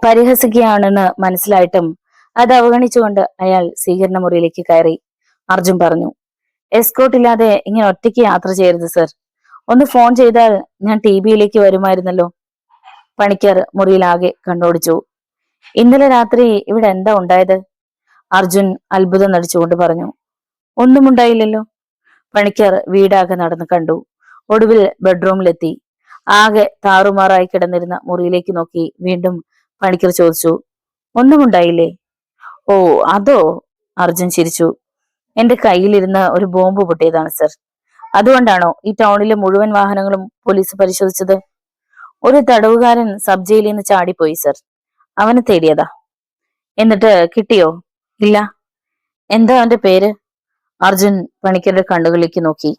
പരിഹസിക്കുകയാണെന്ന് മനസ്സിലായിട്ടും അത് അവഗണിച്ചുകൊണ്ട് അയാൾ സ്വീകരണ മുറിയിലേക്ക് കയറി. അർജുൻ പറഞ്ഞു, എസ്കോട്ട് ഇല്ലാതെ ഇങ്ങനെ ഒറ്റയ്ക്ക് യാത്ര ചെയ്യരുത് സർ. ഒന്ന് ഫോൺ ചെയ്താൽ ഞാൻ TBയിലേക്ക് വരുമായിരുന്നല്ലോ. പണിക്കർ മുറിയിലാകെ കണ്ണോടിച്ചു. ഇന്നലെ രാത്രി ഇവിടെ എന്താ ഉണ്ടായത്? അർജുൻ അത്ഭുതം നടിച്ചുകൊണ്ട് പറഞ്ഞു. ഒന്നും ഉണ്ടായില്ലല്ലോ. പണിക്കർ വീടാകെ നടന്നു കണ്ടു. ഒടുവിൽ ബെഡ്റൂമിലെത്തി. ആകെ താറുമാറായി കിടന്നിരുന്ന മുറിയിലേക്ക് നോക്കി വീണ്ടും പണിക്കർ ചോദിച്ചു, ഒന്നും ഉണ്ടായില്ലേ? ഓ അതോ? അർജുൻ ചിരിച്ചു. എന്റെ കയ്യിലിരുന്ന ഒരു ബോംബ് പൊട്ടിയതാണ് സർ. അതുകൊണ്ടാണോ ഈ ടൗണിലെ മുഴുവൻ വാഹനങ്ങളും പോലീസ് പരിശോധിച്ചത്? ഒരു തടവുകാരൻ സബ് ജയിലിൽ നിന്ന് ചാടിപ്പോയി സർ. അവനെ തേടിയതാ. എന്നിട്ട് കിട്ടിയോ? ഇല്ല. എന്താ അവന്റെ പേര്? അർജുൻ പണിക്കരുടെ കണ്ണുകളിലേക്ക് നോക്കി.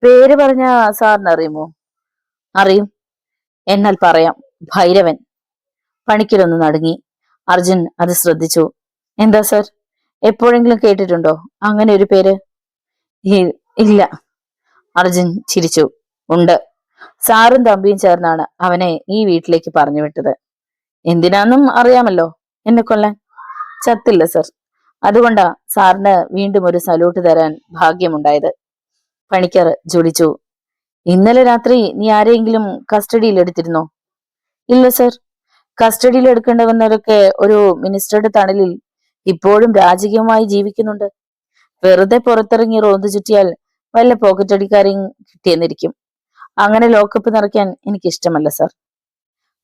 പേര് പറഞ്ഞ സാറിന് അറിയുമോ? അറിയും. എന്നാൽ പറയാം, ഭൈരവൻ. പണിക്കരൊന്ന് നടുങ്ങി. അർജുൻ അത് ശ്രദ്ധിച്ചു. എന്താ സർ, എപ്പോഴെങ്കിലും കേട്ടിട്ടുണ്ടോ അങ്ങനെ ഒരു പേര്? ഇല്ല. അർജുൻ ചിരിച്ചു. ഉണ്ട്. സാറും തമ്പിയും ചേർന്നാണ് അവനെ ഈ വീട്ടിലേക്ക് പറഞ്ഞു വിട്ടത്. എന്തിനാന്നും അറിയാമല്ലോ, എന്നെ കൊല്ലാൻ. ചത്തില്ല സർ. അതുകൊണ്ടാ സാറിന് വീണ്ടും ഒരു സല്യൂട്ട് തരാൻ ഭാഗ്യമുണ്ടായത്. പണിക്കർ ജ്വലിച്ചു. ഇന്നലെ രാത്രി നീ ആരെയെങ്കിലും കസ്റ്റഡിയിൽ എടുത്തിരുന്നോ? ഇല്ല സർ. കസ്റ്റഡിയിൽ എടുക്കേണ്ടവന്നവരൊക്കെ ഒരു മിനിസ്റ്ററുടെ തണലിൽ ഇപ്പോഴും രാജകീയമായി ജീവിക്കുന്നുണ്ട്. വെറുതെ പുറത്തിറങ്ങി റോന്തു ചുറ്റിയാൽ വല്ല പോക്കറ്റടിക്കാരെയും കിട്ടിയെന്നിരിക്കും. അങ്ങനെ ലോക്കപ്പ് നിറയ്ക്കാൻ എനിക്കിഷ്ടമല്ല സർ.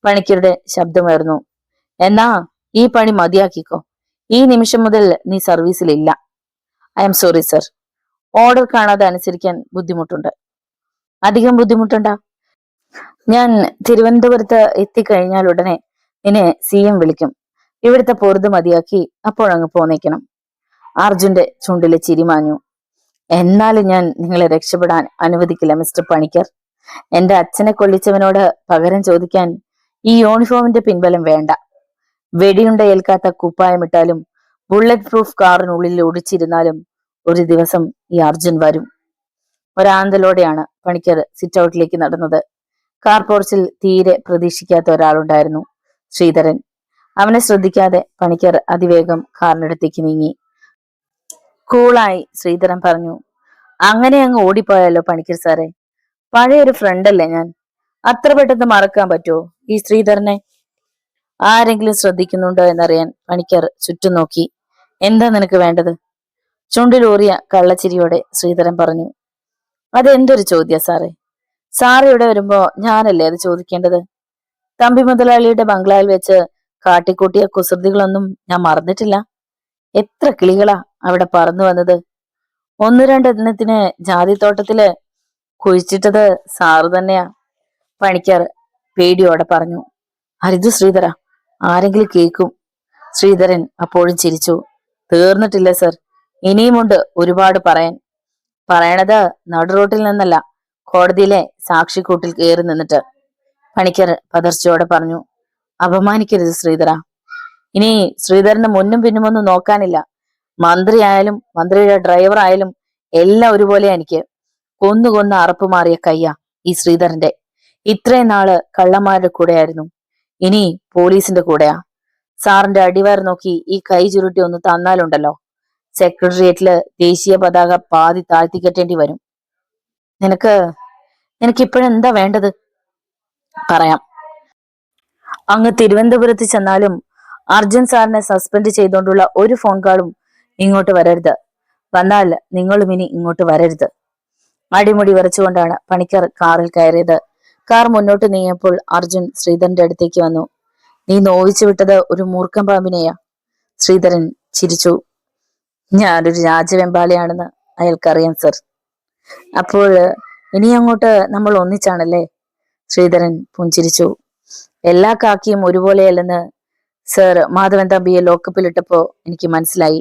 പണിക്കരുടെ ശബ്ദമായിരുന്നു. എന്നാ ഈ പണി മതിയാക്കിക്കോ. ഈ നിമിഷം മുതൽ നീ സർവീസിലില്ല. I am sorry sir. Order കാണാതെ അനുസരിക്കാൻ ബുദ്ധിമുട്ടുണ്ട്. അധികം ബുദ്ധിമുട്ടുണ്ടാ? ഞാൻ തിരുവനന്തപുരത്ത് എത്തിക്കഴിഞ്ഞാൽ ഉടനെ നിന്നെ CM വിളിക്കും. ഇവിടുത്തെ പൊറുത് മതിയാക്കി അപ്പോഴങ്ങ് പോന്നേക്കണം. അർജുന്റെ ചുണ്ടിലെ ചിരിമാഞ്ഞു. എന്നാലും ഞാൻ നിങ്ങളെ രക്ഷപ്പെടാൻ അനുവദിക്കില്ല മിസ്റ്റർ പണിക്കർ. എന്റെ അച്ഛനെ കൊല്ലിച്ചവനോട് പകരം ചോദിക്കാൻ ഈ യൂണിഫോമിന്റെ പിൻബലം വേണ്ട. വെടിയുണ്ട ഏൽക്കാത്ത കുപ്പായമിട്ടാലും ബുള്ളറ്റ് പ്രൂഫ് കാറിനുള്ളിൽ ഒടിച്ചിരുന്നാലും ഒരു ദിവസം ഈ അർജുൻ വരും. ഒരാന്തലോടെയാണ് പണിക്കർ സിറ്റ് ഔട്ടിലേക്ക് നടന്നത്. കാർ പോർച്ചിൽ തീരെ പ്രതീക്ഷിക്കാത്ത ഒരാളുണ്ടായിരുന്നു, ശ്രീധരൻ. അവനെ ശ്രദ്ധിക്കാതെ പണിക്കർ അതിവേഗം കാറിനടുത്തേക്ക് നീങ്ങി. കൂളായി ശ്രീധരൻ പറഞ്ഞു. അങ്ങനെ അങ്ങ് ഓടിപ്പോയാലോ പണിക്കർ സാറേ? പഴയൊരു ഫ്രണ്ടല്ലേ ഞാൻ. അത്ര പെട്ടെന്ന് മറക്കാൻ പറ്റുമോ ഈ ശ്രീധരനെ? ആരെങ്കിലും ശ്രദ്ധിക്കുന്നുണ്ടോ എന്നറിയാൻ പണിക്കർ ചുറ്റും നോക്കി. എന്താ നിനക്ക് വേണ്ടത്? ചുണ്ടിലൂറിയ കള്ളച്ചിരിയോടെ ശ്രീധരൻ പറഞ്ഞു. അതെന്തൊരു ചോദ്യ സാറേ? സാറ് ഇവിടെ വരുമ്പോ ഞാനല്ലേ അത് ചോദിക്കേണ്ടത്? തമ്പി മുതലാളിയുടെ ബംഗ്ലാവിൽ വെച്ച് കാട്ടിക്കൂട്ടിയ കുസൃതികളൊന്നും ഞാൻ മറന്നിട്ടില്ല. എത്ര കിളികളാ അവിടെ പറന്നു വന്നത്. ഒന്ന് രണ്ടെണ്ണത്തിന് ജാതിത്തോട്ടത്തില് കുഴിച്ചിട്ടത് സാറ് തന്നെയാ. പണിക്കർ പേടിയോടെ പറഞ്ഞു. ഹരിതു ശ്രീധര, ആരെങ്കിലും കേൾക്കും. ശ്രീധരൻ അപ്പോഴും ചിരിച്ചു. തീർന്നിട്ടില്ല സർ, ഇനിയുമുണ്ട് ഒരുപാട് പറയാൻ. പറയണത് നടുറോട്ടിൽ നിന്നല്ല, കോടതിയിലെ സാക്ഷിക്കൂട്ടിൽ കയറി നിന്നിട്ട്. പണിക്കർ പതർച്ചയോടെ പറഞ്ഞു. അപമാനിക്കരുത് ശ്രീധര. ഇനി ശ്രീധരന് മുന്നും പിന്നുമൊന്നും നോക്കാനില്ല. മന്ത്രി ആയാലും മന്ത്രിയുടെ ഡ്രൈവർ ആയാലും എല്ലാം ഒരുപോലെ. എനിക്ക് കൊന്നു അറപ്പ് മാറിയ കയ്യാ ഈ ശ്രീധരന്റെ. ഇത്രയും നാള് കള്ളന്മാരുടെ കൂടെയായിരുന്നു, ഇനി പോലീസിന്റെ കൂടെയാ. സാറിന്റെ അടിവയർ നോക്കി ഈ കൈ ചുരുട്ടി ഒന്ന് തന്നാലുണ്ടല്ലോ, സെക്രട്ടേറിയറ്റില് ദേശീയ പതാക പാതി താഴ്ത്തിക്കെട്ടേണ്ടി വരും. നിനക്ക് ഇപ്പോഴെന്താ വേണ്ടത്? പറയാം. അങ്ങ് തിരുവനന്തപുരത്ത് ചെന്നാലും അർജുൻ സാറിനെ സസ്പെൻഡ് ചെയ്തുകൊണ്ടുള്ള ഒരു ഫോൺ കോളും ഇങ്ങോട്ട് വരരുത്. വന്നാൽ നിങ്ങളും ഇനി ഇങ്ങോട്ട് വരരുത്. അടിമുടി വിറച്ചുകൊണ്ടാണ് പണിക്കർ കാറിൽ കയറിയത്. കാർ മുന്നോട്ട് നീങ്ങിയപ്പോൾ അർജുൻ ശ്രീധരന്റെ അടുത്തേക്ക് വന്നു. നീ നോവിച്ചു വിട്ടത് ഒരു മൂർഖൻ പാമ്പിനെയാ. ശ്രീധരൻ ചിരിച്ചു. ഞാനൊരു രാജവെമ്പാലയാണെന്ന് അയാൾക്കറിയാം സർ. അപ്പോൾ ഇനി അങ്ങോട്ട് നമ്മൾ ഒന്നിച്ചാണല്ലേ? ശ്രീധരൻ പുഞ്ചിരിച്ചു. എല്ലാ കാക്കിയും ഒരുപോലെയല്ലെന്ന് സർ മാധവൻ തമ്പിയെ ലോക്കപ്പിലിട്ടപ്പോ എനിക്ക് മനസ്സിലായി.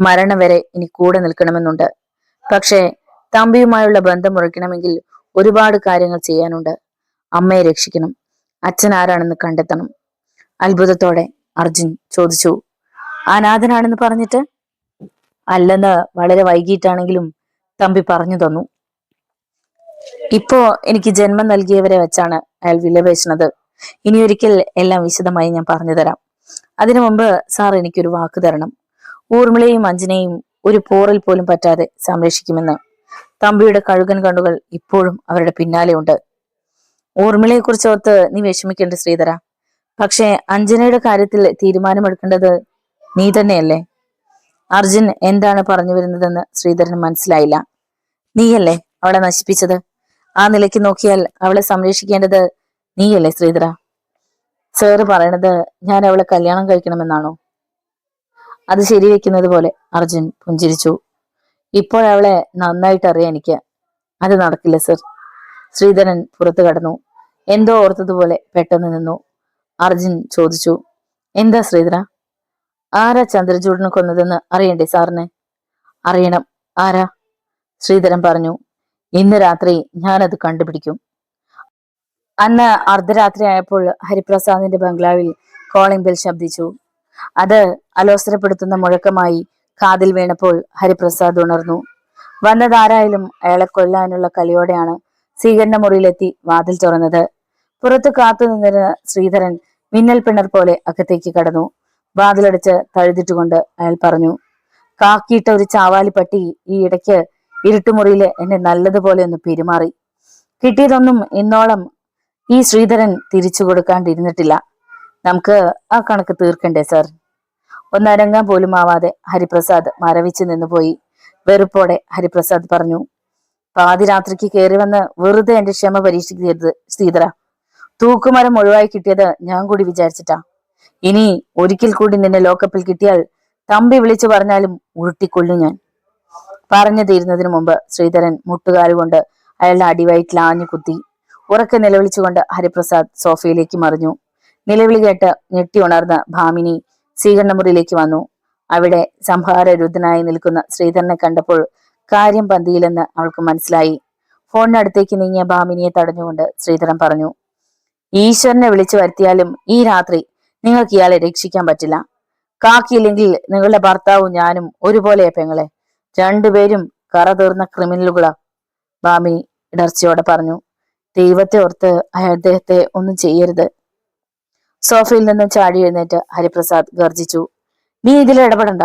മരണം വരെ ഇനി കൂടെ നിൽക്കണമെന്നുണ്ട്. പക്ഷേ തമ്പിയുമായുള്ള ബന്ധം മുറിക്കണമെങ്കിൽ ഒരുപാട് കാര്യങ്ങൾ ചെയ്യാനുണ്ട്. അമ്മയെ രക്ഷിക്കണം, അച്ഛൻ ആരാണെന്ന് കണ്ടെത്തണം. അത്ഭുതത്തോടെ അർജുൻ ചോദിച്ചു. അനാഥനാണെന്ന് പറഞ്ഞിട്ട്? അല്ലെന്ന് വളരെ വൈകിട്ടാണെങ്കിലും തമ്പി പറഞ്ഞു തന്നു. ഇപ്പോ എനിക്ക് ജന്മം നൽകിയവരെ വെച്ചാണ് അയാൾ വിലപേശുന്നത്. ഇനിയൊരിക്കൽ എല്ലാം വിശദമായി ഞാൻ പറഞ്ഞു തരാം. അതിനു മുമ്പ് സാർ എനിക്കൊരു വാക്ക് തരണം. ഊർമിളയും അഞ്ജനയും ഒരു പോറൽ പോലും പറ്റാതെ സംരക്ഷിക്കുമെന്ന്. തമ്പിയുടെ കഴുകൻ കണ്ണുകൾ ഇപ്പോഴും അവരുടെ പിന്നാലെ ഉണ്ട്. ഊർമിളയെ കുറിച്ച് ഓർത്ത് നീ വിഷമിക്കേണ്ട ശ്രീധര. പക്ഷേ അഞ്ജനയുടെ കാര്യത്തിൽ തീരുമാനമെടുക്കേണ്ടത് നീ തന്നെയല്ലേ? അർജുൻ എന്താണ് പറഞ്ഞു വരുന്നതെന്ന് ശ്രീധരന് മനസ്സിലായില്ല. നീയല്ലേ അവളെ നശിപ്പിച്ചത്? ആ നിലയ്ക്ക് നോക്കിയാൽ അവളെ സംരക്ഷിക്കേണ്ടത് നീയല്ലേ ശ്രീധര? സാറ് പറയണത് ഞാൻ അവളെ കല്യാണം കഴിക്കണമെന്നാണോ? അത് ശരിവെക്കുന്നത് പോലെ അർജുൻ പുഞ്ചിരിച്ചു. ഇപ്പോഴവളെ നന്നായിട്ട് അറിയാം എനിക്ക്. അത് നടക്കില്ല സർ. ശ്രീധരൻ പുറത്തു കടന്നു. എന്തോ ഓർത്തതുപോലെ പെട്ടെന്ന് നിന്നു. അർജുൻ ചോദിച്ചു. എന്താ ശ്രീധര? ആരാ ചന്ദ്രചൂഡിനെ കൊന്നതെന്ന് അറിയണ്ടേ സാറിന്? അറിയണം. ആരാ? ശ്രീധരൻ പറഞ്ഞു. ഇന്ന് രാത്രി ഞാനത് കണ്ടുപിടിക്കും. അന്ന് അർദ്ധരാത്രി ആയപ്പോൾ ഹരിപ്രസാദിന്റെ ബംഗ്ലാവിൽ കോളിംഗ് ബെൽ ശബ്ദിച്ചു. അത് അലോസരപ്പെടുത്തുന്ന മുഴക്കമായി കാതിൽ വീണപ്പോൾ ഹരിപ്രസാദ് ഉണർന്നു. വന്നതാരായാലും അയാളെ കൊല്ലാനുള്ള കളിയോടെയാണ് സ്വീകരണ മുറിയിലെത്തി വാതിൽ തുറന്നത്. പുറത്തു കാത്തു നിന്നിരുന്ന ശ്രീധരൻ മിന്നൽ പിണർ പോലെ അകത്തേക്ക് കടന്നു. വാതിലടച്ച് തഴുതിട്ടുകൊണ്ട് അയാൾ പറഞ്ഞു. കാക്കിയിട്ട ഒരു ചാവാലി പട്ടി ഈ ഇടയ്ക്ക് ഇരുട്ടുമുറിയില് എന്നെ നല്ലതുപോലെ ഒന്ന് പെരുമാറി. കിട്ടിയതൊന്നും ഇന്നോളം ഈ ശ്രീധരൻ തിരിച്ചു കൊടുക്കാണ്ടിരുന്നിട്ടില്ല. നമുക്ക് ആ കണക്ക് തീർക്കണ്ടേ സാർ? ഒന്നരങ്ങാൻ പോലും ആവാതെ ഹരിപ്രസാദ് മരവിച്ചു നിന്നുപോയി. വെറുപ്പോടെ ഹരിപ്രസാദ് പറഞ്ഞു. പാതിരാത്രിക്ക് കയറി വന്ന് വെറുതെ എന്റെ ക്ഷമ പരീക്ഷിക്കരുത് ശ്രീധര. തൂക്കുമരം ഒഴിവായി കിട്ടിയത് ഞാൻ കൂടി വിചാരിച്ചിട്ടാ. ഇനി ഒരിക്കൽ കൂടി നിന്നെ ലോക്കപ്പിൽ കിട്ടിയാൽ തമ്പി വിളിച്ചു പറഞ്ഞാലും ഉരുട്ടിക്കൊള്ളു ഞാൻ. പറഞ്ഞു തീരുന്നതിനു മുമ്പ് ശ്രീധരൻ മുട്ടുകാലുകൊണ്ട് അയാളുടെ അടിവയറ്റിൽ ആഞ്ഞു കുത്തി. ഉറക്കെ നിലവിളിച്ചുകൊണ്ട് ഹരിപ്രസാദ് സോഫയിലേക്ക് മറിഞ്ഞു. നിലവിളി കേട്ട് ഞെട്ടി ഉണർന്ന ഭാമിനി സ്വീകരണ മുറിയിലേക്ക് വന്നു. അവിടെ സംഹാരരുദ്ധനായി നിൽക്കുന്ന ശ്രീധരനെ കണ്ടപ്പോൾ കാര്യം പന്തിയില്ലെന്ന് അവൾക്ക് മനസ്സിലായി. ഫോണിനടുത്തേക്ക് നീങ്ങിയ ഭാമിനിയെ തടഞ്ഞുകൊണ്ട് ശ്രീധരൻ പറഞ്ഞു. ഈശ്വരനെ വിളിച്ചു വരുത്തിയാലും ഈ രാത്രി നിങ്ങൾക്ക് ഇയാളെ രക്ഷിക്കാൻ പറ്റില്ല. കാക്കിയില്ലെങ്കിൽ നിങ്ങളുടെ ഭർത്താവും ഞാനും ഒരുപോലെയാ പെങ്ങളെ. രണ്ടുപേരും കറ തീർന്ന ക്രിമിനലുകളാ. ഭാമിനി ഇടർച്ചയോടെ പറഞ്ഞു. ദൈവത്തെ ഓർത്ത് അദ്ദേഹത്തെ ഒന്നും ചെയ്യരുത്. സോഫയിൽ നിന്നും ചാടി എഴുന്നേറ്റ് ഹരിപ്രസാദ് ഗർജിച്ചു. നീ ഇതിൽ ഇടപെടണ്ട.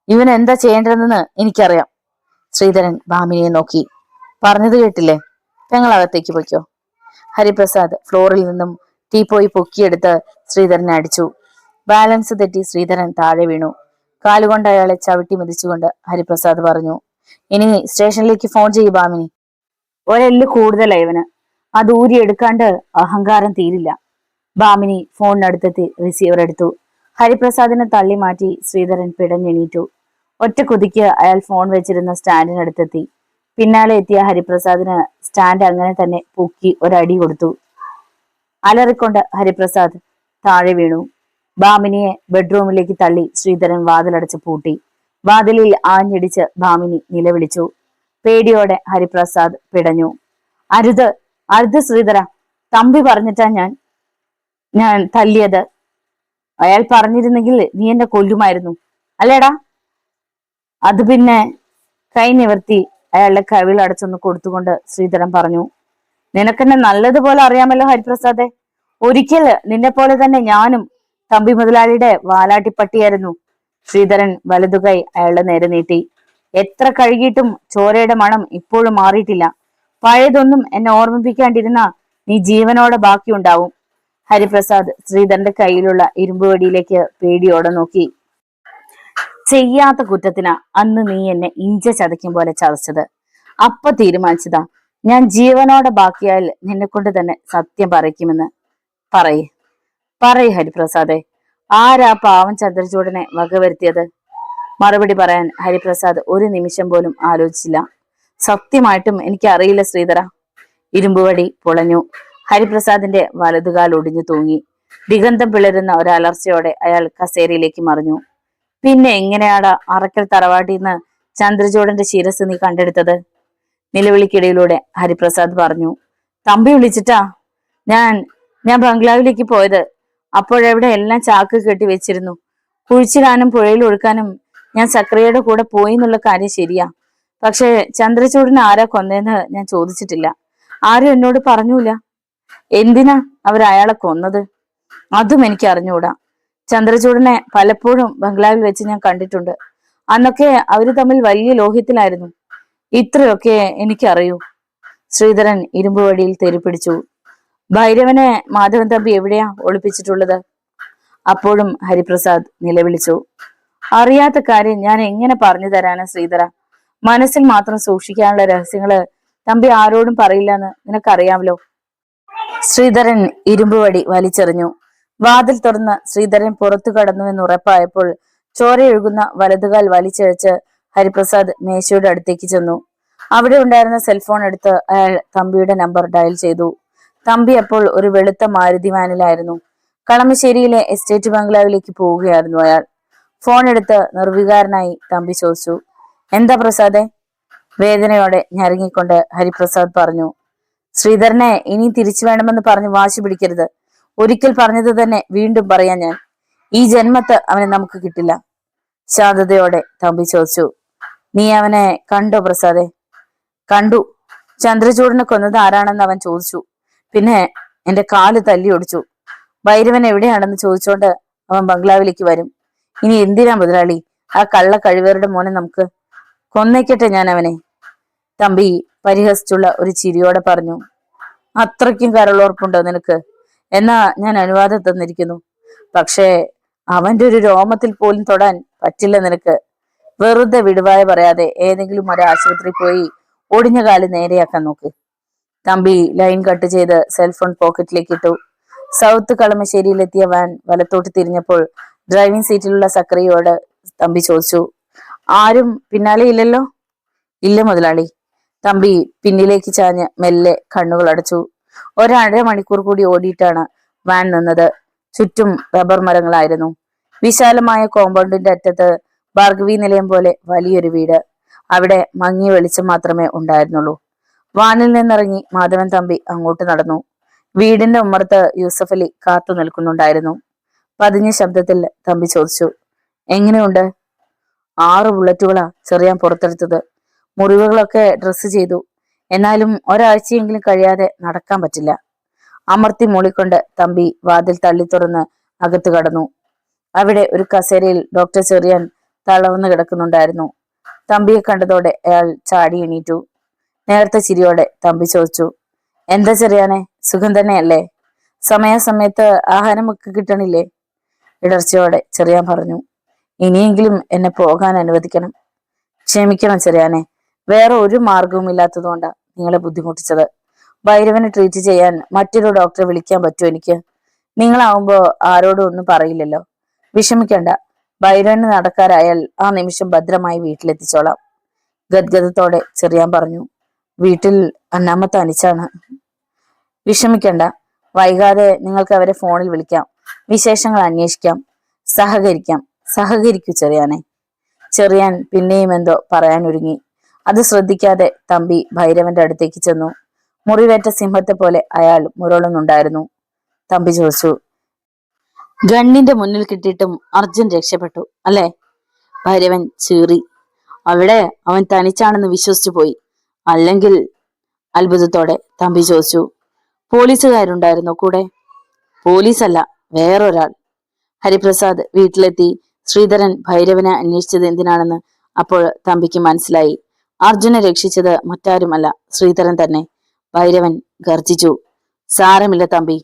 ഇവൻ എന്താ ചെയ്യേണ്ടതെന്ന് എനിക്കറിയാം. ശ്രീധരൻ ഭാമിനിയെ നോക്കി. പറഞ്ഞത് കേട്ടില്ലേ? പെങ്ങളകത്തേക്ക് പൊയ്ക്കോ. ഹരിപ്രസാദ് ഫ്ലോറിൽ നിന്നും ടീപ്പോയി പൊക്കിയെടുത്ത് ശ്രീധരനെ അടിച്ചു. ബാലൻസ് തെറ്റി ശ്രീധരൻ താഴെ വീണു. കാലുകൊണ്ട് അയാളെ ചവിട്ടി മെതിച്ചുകൊണ്ട് ഹരിപ്രസാദ് പറഞ്ഞു. ഇനി സ്റ്റേഷനിലേക്ക് ഫോൺ ചെയ്യ് ഭാമിനി. ഒരെല്ല് കൂടുതലായി ഇവന്. അത് ഊരിയെടുക്കാണ്ട് അഹങ്കാരം തീരില്ല. ഭാമിനി ഫോണിനടുത്തെത്തി റിസീവർ എടുത്തു. ഹരിപ്രസാദിനെ തള്ളി മാറ്റി ശ്രീധരൻ പിടഞ്ഞെണീറ്റു. ഒറ്റ കുതിക്ക് അയാൾ ഫോൺ വെച്ചിരുന്ന സ്റ്റാൻഡിനടുത്തെത്തി. പിന്നാലെ എത്തിയ ഹരിപ്രസാദിന് സ്റ്റാൻഡ് അങ്ങനെ തന്നെ പൊക്കി ഒരടി കൊടുത്തു. അലറിക്കൊണ്ട് ഹരിപ്രസാദ് താഴെ വീണു. ഭാമിനിയെ ബെഡ്റൂമിലേക്ക് തള്ളി ശ്രീധരൻ വാതിലടച്ച് പൂട്ടി. വാതിലിൽ ആഞ്ഞിടിച്ച് ഭാമിനി നിലവിളിച്ചു. പേടിയോടെ ഹരിപ്രസാദ് പിടഞ്ഞു. അരുത്, അരുത് ശ്രീധര. തമ്പി പറഞ്ഞിട്ടാ ഞാൻ തല്ലിയത്. അയാൾ പറഞ്ഞിരുന്നെങ്കിൽ നീ എന്നെ കൊല്ലുമായിരുന്നു അല്ലേടാ? അത് പിന്നെ കൈ നിവർത്തി അയാളുടെ കവിളടച്ചൊന്ന് കൊടുത്തുകൊണ്ട് ശ്രീധരൻ പറഞ്ഞു. നിനക്കെന്നെ നല്ലതുപോലെ അറിയാമല്ലോ ഹരിപ്രസാദെ. ഒരിക്കൽ നിന്നെ പോലെ തന്നെ ഞാനും തമ്പി മുതലാളിയുടെ വാലാട്ടിപ്പട്ടിയായിരുന്നു. ശ്രീധരൻ വലതുകൈ അയാളുടെ നേരെ നീട്ടി. എത്ര കഴുകിയിട്ടും ചോരയുടെ മണം ഇപ്പോഴും മാറിയിട്ടില്ല. പഴയതൊന്നും എന്നെ ഓർമ്മിപ്പിക്കാണ്ടിരുന്ന നീ ജീവനോടെ ബാക്കിയുണ്ടാവും. ഹരിപ്രസാദ് ശ്രീധരന്റെ കയ്യിലുള്ള ഇരുമ്പുവടിയിലേക്ക് പേടിയോടെ നോക്കി. ചെയ്യാത്ത കുറ്റത്തിനാ അന്ന് നീ എന്നെ ഇഞ്ച ചതയ്ക്കും പോലെ ചതച്ചത്. അപ്പൊ തീരുമാനിച്ചതാ ഞാൻ ജീവനോടെ ബാക്കിയാൽ നിന്നെ കൊണ്ട് തന്നെ സത്യം പറയിക്കുമെന്ന്. പറയ് പറയ് ഹരിപ്രസാദെ, ആരാ പാവം ചന്ദ്രചൂഡനെ വകവരുത്തിയത്? മറുപടി പറയാൻ ഹരിപ്രസാദ് ഒരു നിമിഷം പോലും ആലോചിച്ചില്ല. സത്യമായിട്ടും എനിക്ക് അറിയില്ല ശ്രീധര. ഇരുമ്പുവടി പൊളഞ്ഞു. ഹരിപ്രസാദിന്റെ വലതുകാൽ ഒടിഞ്ഞു തൂങ്ങി. ദിഗന്ധം പിളരുന്ന ഒരലർച്ചയോടെ അയാൾ കസേരയിലേക്ക് മറിഞ്ഞു. പിന്നെ എങ്ങനെയാടാ അറക്കൽ തറവാട്ടിൽ നിന്ന് ചന്ദ്രചൂഡന്റെ ശിരസ് നീ കണ്ടെടുത്തത്? നിലവിളിക്കിടയിലൂടെ ഹരിപ്രസാദ് പറഞ്ഞു. തമ്പി വിളിച്ചിട്ടാ ഞാൻ ഞാൻ ബംഗ്ലാവിലേക്ക് പോയത്. അപ്പോഴവിടെ എല്ലാം ചാക്ക് കെട്ടി വെച്ചിരുന്നു. കുഴിച്ചിടാനും പുഴയിൽ ഒഴുക്കാനും ഞാൻ സക്രിയയുടെ കൂടെ പോയി എന്നുള്ള കാര്യം ശരിയാ. പക്ഷെ ചന്ദ്രചൂഡനെ ആരാ കൊന്നതെന്ന് ഞാൻ ചോദിച്ചിട്ടില്ല. ആരും എന്നോട് പറഞ്ഞൂല. എന്തിനാ അവരയാളെ കൊന്നത് അതും എനിക്ക് അറിഞ്ഞുകൂടാ. ചന്ദ്രചൂഡനെ പലപ്പോഴും ബംഗ്ലാവിൽ വെച്ച് ഞാൻ കണ്ടിട്ടുണ്ട്. അന്നൊക്കെ അവര് തമ്മിൽ വലിയ ലോഹ്യത്തിലായിരുന്നു. ഇത്രയൊക്കെ എനിക്കറിയൂ. ശ്രീധരൻ ഇരുമ്പുവടിയിൽ തെറിപ്പിടിച്ചു. ഭൈരവനെ മാധവൻ തമ്പി എവിടെയാ ഒളിപ്പിച്ചിട്ടുള്ളത്? അപ്പോഴും ഹരിപ്രസാദ് നിലവിളിച്ചു. അറിയാത്ത കാര്യം ഞാൻ എങ്ങനെ പറഞ്ഞു തരാനാ ശ്രീധര? മനസ്സിൽ മാത്രം സൂക്ഷിക്കാനുള്ള രഹസ്യങ്ങള് തമ്പി ആരോടും പറയില്ലെന്ന് നിനക്കറിയാമല്ലോ. ശ്രീധരൻ ഇരുമ്പുവടി വലിച്ചെറിഞ്ഞു. വാതിൽ തുറന്ന് ശ്രീധരൻ പുറത്തു കടന്നുവെന്ന് ഉറപ്പായപ്പോൾ ചോരയൊഴുകുന്ന വലതുകാൽ വലിച്ചഴച്ച് ഹരിപ്രസാദ് മേശയുടെ അടുത്തേക്ക് ചെന്നു. അവിടെ ഉണ്ടായിരുന്ന സെൽഫോൺ എടുത്ത് അയാൾ തമ്പിയുടെ നമ്പർ ഡയൽ ചെയ്തു. തമ്പി അപ്പോൾ ഒരു വെളുത്ത മാരുതി വാനിലായിരുന്നു. കളമശ്ശേരിയിലെ എസ്റ്റേറ്റ് ബംഗ്ലാവിലേക്ക് പോവുകയായിരുന്നു അയാൾ. ഫോൺ എടുത്ത് നിർവികാരനായി തമ്പി ചോദിച്ചു. എന്താ പ്രസാദേ? വേദനയോടെ ഞരങ്ങിക്കൊണ്ട് ഹരിപ്രസാദ് പറഞ്ഞു. ശ്രീധരനെ ഇനി തിരിച്ചു വേണമെന്ന് പറഞ്ഞ് വാശി പിടിക്കരുത്. ഒരിക്കൽ പറഞ്ഞത് തന്നെ വീണ്ടും പറയാൻ ഞാൻ. ഈ ജന്മത്ത് അവനെ നമുക്ക് കിട്ടില്ല. ശാന്തതയോടെ തമ്പി ചോദിച്ചു. നീ അവനെ കണ്ടോ പ്രസാദേ? കണ്ടു. ചന്ദ്രചൂഡനെ കൊന്നത് ആരാണെന്ന് അവൻ ചോദിച്ചു. പിന്നെ എന്റെ കാല് തല്ലി ഒടിച്ചു. ഭൈരവൻ എവിടെയാണെന്ന് ചോദിച്ചോണ്ട് അവൻ ബംഗ്ലാവിലേക്ക് വരും. ഇനി എന്തിനാ മുതലാളി ആ കള്ള കഴിവേറുടെ മോനെ? നമുക്ക് കൊന്നേക്കട്ടെ ഞാൻ അവനെ. തമ്പി പരിഹസിച്ചുള്ള ഒരു ചിരിയോടെ പറഞ്ഞു. അത്രയ്ക്കും കരളോർപ്പുണ്ടോ നിനക്ക്? എന്നാ ഞാൻ അനുവാദം തന്നിരിക്കുന്നു. പക്ഷേ അവന്റെ ഒരു രോമത്തിൽ പോലും തൊടാൻ പറ്റില്ല നിനക്ക്. വെറുതെ വിടുവായ പറയാതെ ഏതെങ്കിലും ഒരു ആശുപത്രി പോയി ഒടിഞ്ഞ കാല് നേരെയാക്കാൻ നോക്ക്. തമ്പി ലൈൻ കട്ട് ചെയ്ത് സെൽഫോൺ പോക്കറ്റിലേക്ക് ഇട്ടു. സൗത്ത് കളമശ്ശേരിയിലെത്തിയ വാൻ വലത്തോട്ട് തിരിഞ്ഞപ്പോൾ ഡ്രൈവിംഗ് സീറ്റിലുള്ള സക്രിയോട് തമ്പി ചോദിച്ചു. ആരും പിന്നാലെ ഇല്ലല്ലോ? ഇല്ല മുതലാളി. തമ്പി പിന്നിലേക്ക് ചാഞ്ഞ് മെല്ലെ കണ്ണുകൾ അടച്ചു. ഒരര മണിക്കൂർ കൂടി ഓടിയിട്ടാണ് വാൻ നിന്നത്. ചുറ്റും റബ്ബർ മരങ്ങളായിരുന്നു. വിശാലമായ കോമ്പൗണ്ടിന്റെ അറ്റത്ത് ഭാർഗവി നിലയം പോലെ വലിയൊരു വീട്. അവിടെ മങ്ങിയ വെളിച്ചം മാത്രമേ ഉണ്ടായിരുന്നുള്ളൂ. വാനിൽ നിന്നിറങ്ങി മാധവൻ തമ്പി അങ്ങോട്ട് നടന്നു. വീടിന്റെ ഉമ്മറത്ത് യൂസഫ് അലി കാത്തു നിൽക്കുന്നുണ്ടായിരുന്നു. പതിഞ്ഞ ശബ്ദത്തിൽ തമ്പി ചോദിച്ചു. എങ്ങനെയുണ്ട്? 6 ബുള്ളറ്റുകളാ ചെറിയാൻ പുറത്തെടുത്തത്. മുറിവുകളൊക്കെ ഡ്രസ്സ് ചെയ്തു. എന്നാലും ഒരാഴ്ചയെങ്കിലും കഴിയാതെ നടക്കാൻ പറ്റില്ല. അമർത്തി മൂളിക്കൊണ്ട് തമ്പി വാതിൽ തള്ളി തുറന്ന് അകത്ത് കടന്നു. അവിടെ ഒരു കസേരയിൽ ഡോക്ടർ ചെറിയാൻ തളർന്നു കിടക്കുന്നുണ്ടായിരുന്നു. തമ്പിയെ കണ്ടതോടെ അയാൾ ചാടി എണീറ്റു. നേർത്ത ചിരിയോടെ തമ്പി ചോദിച്ചു. എന്താ ചെറിയാനെ, സുഖം തന്നെയല്ലേ? സമയാസമയത്ത് ആഹാരമൊക്കെ കിട്ടണില്ലേ? ഇടർച്ചയോടെ ചെറിയാൻ പറഞ്ഞു. ഇനിയെങ്കിലും എന്നെ പോകാൻ അനുവദിക്കണം. ക്ഷമിക്കണം ചെറിയാനെ, വേറെ ഒരു മാർഗവും ഇല്ലാത്തതുകൊണ്ടാ നിങ്ങളെ ബുദ്ധിമുട്ടിച്ചത്. ഭൈരവനെ ട്രീറ്റ് ചെയ്യാൻ മറ്റൊരു ഡോക്ടറെ വിളിക്കാൻ പറ്റുമോ എനിക്ക്? നിങ്ങളാവുമ്പോ ആരോടും ഒന്നും പറയില്ലല്ലോ. വിഷമിക്കണ്ട. ഭൈരവന് നടക്കാരായാൽ ആ നിമിഷം ഭദ്രമായി വീട്ടിലെത്തിച്ചോളാം. ഗദ്ഗദത്തോടെ ചെറിയാൻ പറഞ്ഞു. വീട്ടിൽ അന്നാമ്മ തനിച്ചാണ്. വിഷമിക്കണ്ട. വൈകാതെ നിങ്ങൾക്ക് അവരെ ഫോണിൽ വിളിക്കാം. വിശേഷങ്ങൾ അന്വേഷിക്കാം. സഹകരിക്കൂ ചെറിയാനെ. ചെറിയാൻ പിന്നെയും എന്തോ പറയാനൊരുങ്ങി. അത് ശ്രദ്ധിക്കാതെ തമ്പി ഭൈരവന്റെ അടുത്തേക്ക് ചെന്നു. മുറിവേറ്റ സിംഹത്തെ പോലെ അയാൾ മുരളുന്നുണ്ടായിരുന്നു. തമ്പി ചോദിച്ചു. ഗണ്ണിന്റെ മുന്നിൽ കിട്ടിയിട്ടും അർജുൻ രക്ഷപ്പെട്ടു അല്ലേ? ഭൈരവൻ ചീറി. അവിടെ അവൻ തനിച്ചാണെന്ന് വിശ്വസിച്ചു പോയി. അല്ലെങ്കിൽ? അത്ഭുതത്തോടെ തമ്പി ചോദിച്ചു. പോലീസുകാരുണ്ടായിരുന്നോ കൂടെ? പോലീസല്ല, വേറൊരാൾ. ഹരിപ്രസാദ് വീട്ടിലെത്തി ശ്രീധരൻ ഭൈരവനെ അന്വേഷിച്ചത് എന്തിനാണെന്ന് അപ്പോൾ തമ്പിക്ക് മനസ്സിലായി. അർജുനെ രക്ഷിച്ചത് മറ്റാരുമല്ല, ശ്രീധരൻ തന്നെ. ഭൈരവൻ ഗർജിച്ചു. സാരമില്ല തമ്പി,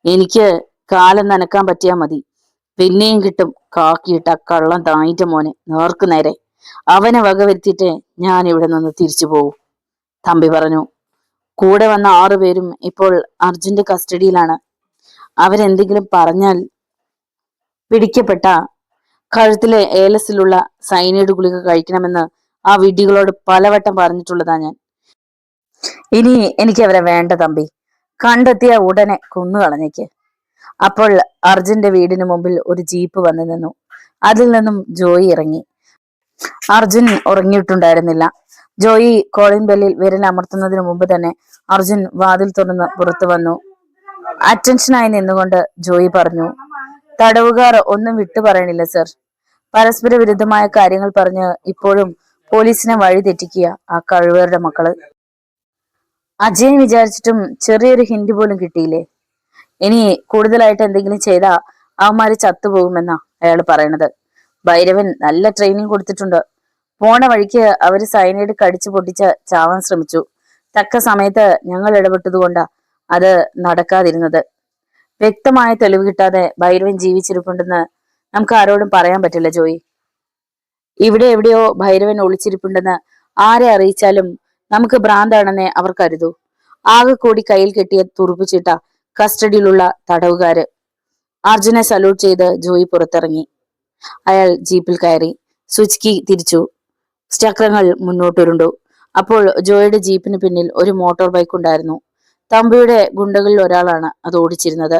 എനിക്ക് കാലം നനക്കാൻ പറ്റിയാ മതി. പിന്നെയും കിട്ടും കാക്കിയിട്ട കള്ളം തായിന്റെ മോനെ നേർക്കു നേരെ. അവനെ വകവരുത്തിയിട്ട് ഞാൻ ഇവിടെ നിന്ന് തിരിച്ചു പോകും, തമ്പി പറഞ്ഞു. കൂടെ വന്ന 6 പേരും ഇപ്പോൾ അർജുന്റെ കസ്റ്റഡിയിലാണ്. അവരെന്തെങ്കിലും പറഞ്ഞാൽ പിടിക്കപ്പെട്ട കഴുത്തിലെ ഏലസിലുള്ള സൈനൈഡ് ഗുളിക കഴിക്കണമെന്ന് ആ വിഡ്ഢികളോട് പലവട്ടം പറഞ്ഞിട്ടുള്ളതാ ഞാൻ. ഇനി എനിക്ക് അവരെ വേണ്ട തമ്പി. കണ്ടെത്തിയ ഉടനെ കൊന്നുകളഞ്ഞേക്ക്. അപ്പോൾ അർജുന്റെ വീടിന് മുമ്പിൽ ഒരു ജീപ്പ് വന്നു നിന്നു. അതിൽ നിന്നും ജോയി ഇറങ്ങി. അർജുൻ ഉറങ്ങിയിട്ടുണ്ടായിരുന്നില്ല. ജോയി കോളിംഗ് ബെല്ലിൽ വിരൽ അമർത്തുന്നതിന് മുമ്പ് തന്നെ അർജുൻ വാതിൽ തുറന്ന് പുറത്തു വന്നു. അറ്റൻഷനായി നിന്നുകൊണ്ട് ജോയി പറഞ്ഞു, തടവുകാർ ഒന്നും വിട്ടു പറയണില്ല സർ. പരസ്പര വിരുദ്ധമായ കാര്യങ്ങൾ പറഞ്ഞ് ഇപ്പോഴും പോലീസിനെ വഴി തെറ്റിക്കുക ആ കഴിവേറുടെ മക്കള്. അജയൻ വിചാരിച്ചിട്ടും ചെറിയൊരു ഹിന്റ് പോലും കിട്ടിയില്ലേ? ഇനി കൂടുതലായിട്ട് എന്തെങ്കിലും ചെയ്താ അവന്മാര് ചത്തുപോകുമെന്നാ അയാൾ പറയണത്. ഭൈരവൻ നല്ല ട്രെയിനിങ് കൊടുത്തിട്ടുണ്ട്. പോണ വഴിക്ക് അവര് സൈനൈഡ് കടിച്ചു പൊട്ടിച്ച് ചാവാൻ ശ്രമിച്ചു. തക്ക സമയത്ത് ഞങ്ങൾ ഇടപെട്ടതുകൊണ്ടാ അത് നടക്കാതിരുന്നത്. വ്യക്തമായ തെളിവ് കിട്ടാതെ ഭൈരവൻ ജീവിച്ചിരിപ്പുണ്ടെന്ന് നമുക്ക് ആരോടും പറയാൻ പറ്റില്ല ജോയി. ഇവിടെ എവിടെയോ ഭൈരവൻ ഒളിച്ചിരിപ്പുണ്ടെന്ന് ആരെ അറിയിച്ചാലും നമുക്ക് ഭ്രാന്താണെന്നേ അവർ കരുതൂ. ആകെ കൂടി കയ്യിൽ കെട്ടിയ തുറുപ്പുചീട്ട കസ്റ്റഡിയിലുള്ള തടവുകാര്. അർജുനെ സല്യൂട്ട് ചെയ്ത് ജോയി പുറത്തിറങ്ങി. അയാൾ ജീപ്പിൽ കയറി. സ്വിച്ച് കീ തിരിച്ചു. ചക്രങ്ങൾ മുന്നോട്ടുരുണ്ടു. അപ്പോൾ ജോയിയുടെ ജീപ്പിന് പിന്നിൽ ഒരു മോട്ടോർ ബൈക്ക് ഉണ്ടായിരുന്നു. തമ്പിയുടെ ഗുണ്ടകളിൽ ഒരാളാണ് അത് ഓടിച്ചിരുന്നത്.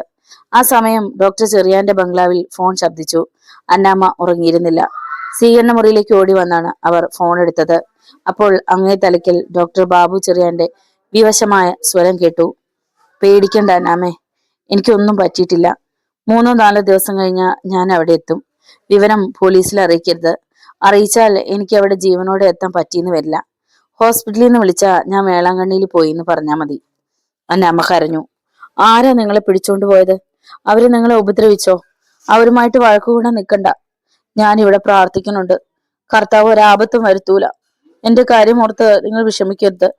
ആ സമയം ഡോക്ടർ ചെറിയാന്റെ ബംഗ്ലാവിൽ ഫോൺ ശബ്ദിച്ചു. അന്നാമ്മ ഉറങ്ങിയിരുന്നില്ല. സ്വീകരണ മുറിയിലേക്ക് ഓടി വന്നാണ് അവർ ഫോൺ എടുത്തത്. അപ്പോൾ അങ്ങേ തലയ്ക്കൽ ഡോക്ടർ ബാബു ചെറിയാന്റെ വിവശമായ സ്വരം കേട്ടു. പേടിക്കണ്ട അന്നാമ്മേ, എനിക്കൊന്നും പറ്റിയിട്ടില്ല. 3-4 ദിവസം കഴിഞ്ഞാൽ ഞാൻ അവിടെ എത്തും. വിവരം പോലീസിൽ അറിയിക്കരുത്. അറിയിച്ചാൽ എനിക്ക് അവിടെ ജീവനോടെ എത്താൻ പറ്റിയെന്ന് വരില്ല. ഹോസ്പിറ്റലിൽ നിന്ന് വിളിച്ചാ ഞാൻ വേളാങ്കണ്ണിയിൽ പോയി എന്ന് പറഞ്ഞാൽ മതി. അന്നാമ്മ കരഞ്ഞു. ആരാ നിങ്ങളെ പിടിച്ചോണ്ട് പോയത്? അവര് നിങ്ങളെ ഉപദ്രവിച്ചോ? അവരുമായിട്ട് വഴക്കുകൂടാൻ നിൽക്കണ്ട. ഞാൻ ഇവിടെ പ്രാർത്ഥിക്കുന്നുണ്ട്. കർത്താവ് ഒരാപത്തും വരുത്തൂല. എന്റെ കാര്യം ഓർത്ത് നിങ്ങൾ വിഷമിക്കരുത്.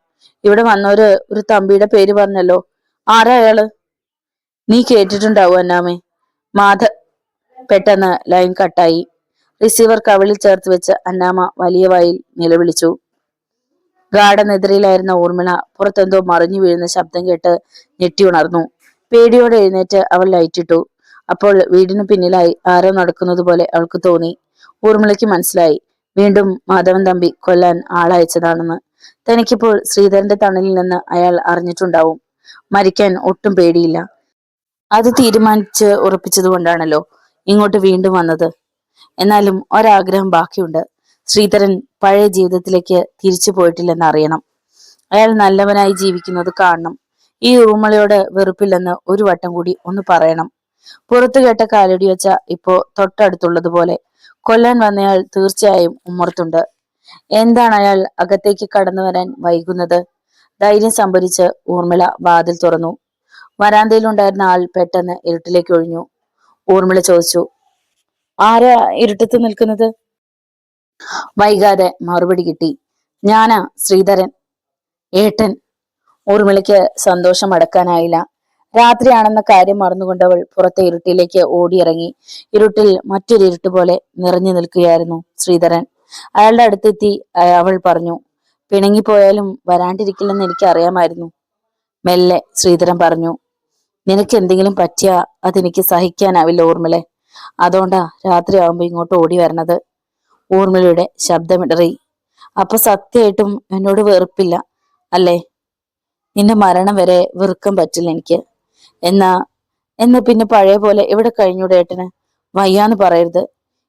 ഇവിടെ വന്നവര് ഒരു തമ്പിയുടെ പേര് പറഞ്ഞല്ലോ. ആരാ അയാള്? നീ കേട്ടിട്ടുണ്ടാവൂ അന്നാമേ. മാധ. പെട്ടെന്ന് ലൈൻ കട്ടായി. റിസീവർ കവിളിൽ ചേർത്ത് വെച്ച് അന്നാമ്മ വലിയ വായിൽ നിലവിളിച്ചു. ഗാഠനിദ്രയിലായിരുന്ന ഊർമിള പുറത്തെന്തോ മറിഞ്ഞു വീഴുന്ന ശബ്ദം കേട്ട് ഞെട്ടി ഉണർന്നു. പേടിയോടെ എഴുന്നേറ്റ് അവൾ ലൈറ്റിട്ടു. അപ്പോൾ വീടിനു പിന്നിലായി ആരോ നടക്കുന്നത് പോലെ അവൾക്ക് തോന്നി. ഊർമിളയ്ക്ക് മനസ്സിലായി, വീണ്ടും മാധവൻ തമ്പി കൊല്ലാൻ ആളയച്ചതാണെന്ന്. തനിക്കിപ്പോൾ ശ്രീധരന്റെ തണലിൽ നിന്ന് അയാൾ അറിഞ്ഞിട്ടുണ്ടാവും. മരിക്കാൻ ഒട്ടും പേടിയില്ല. അത് തീരുമാനിച്ച് ഉറപ്പിച്ചതുകൊണ്ടാണല്ലോ ഇങ്ങോട്ട് വീണ്ടും വന്നത്. എന്നാലും ഒരാഗ്രഹം ബാക്കിയുണ്ട്. ശ്രീധരൻ പഴയ ജീവിതത്തിലേക്ക് തിരിച്ചു പോയിട്ടില്ലെന്ന് അറിയണം. അയാൾ നല്ലവനായി ജീവിക്കുന്നത് കാണണം. ഈ ഊർമിളയോട് വെറുപ്പില്ലെന്ന് ഒരു വട്ടം കൂടി ഒന്ന് പറയണം. പുറത്തു കേട്ട കാലടി വെച്ച ഇപ്പോ തൊട്ടടുത്തുള്ളതുപോലെ കൊല്ലാൻ വന്നയാൾ തീർച്ചയായും ഉമ്മർത്തുണ്ട്. എന്താണ് അയാൾ അകത്തേക്ക് കടന്നു വരാൻ വൈകുന്നത്? ധൈര്യം സംഭരിച്ച് ഊർമിള വാതിൽ തുറന്നു. വരാന്തയിലുണ്ടായിരുന്ന ആൾ പെട്ടെന്ന് ഇരുട്ടിലേക്ക് ഒഴിഞ്ഞു. ഊർമിള ചോദിച്ചു, ആരാ ഇരുട്ടത്ത് നിൽക്കുന്നത്? വൈകാതെ മറുപടി കിട്ടി. ഞാനാ, ശ്രീധരൻ. ഏട്ടൻ. ഊർമിളയ്ക്ക് സന്തോഷം അടക്കാനായില്ല. രാത്രിയാണെന്ന കാര്യം മറന്നുകൊണ്ടവൾ പുറത്തെ ഇരുട്ടിലേക്ക് ഓടിയിറങ്ങി. ഇരുട്ടിൽ മറ്റൊരു ഇരുട്ട് പോലെ നിറഞ്ഞു നിൽക്കുകയായിരുന്നു ശ്രീധരൻ. അയാളുടെ അടുത്തെത്തി അവൾ പറഞ്ഞു, പിണങ്ങിപ്പോയാലും വരാണ്ടിരിക്കില്ലെന്ന് എനിക്ക് അറിയാമായിരുന്നു. മെല്ലെ ശ്രീധരൻ പറഞ്ഞു, നിനക്ക് എന്തെങ്കിലും പറ്റിയാ അതെനിക്ക് സഹിക്കാനാവില്ല ഊർമിളെ. അതുകൊണ്ടാ രാത്രിയാവുമ്പോ ഇങ്ങോട്ട് ഓടി വരണത്. ഊർമിളയുടെ ശബ്ദമിടറി. അപ്പൊ സത്യമായിട്ടും എന്നോട് വെറുപ്പില്ല അല്ലേ? നിന്റെ മരണം വരെ വെറുക്കാൻ പറ്റില്ല എനിക്ക്. എന്നാ പിന്നെ പഴയ പോലെ ഇവിടെ കഴിഞ്ഞൂടെ ഏട്ടന്? വയ്യാന്ന് പറയരുത്.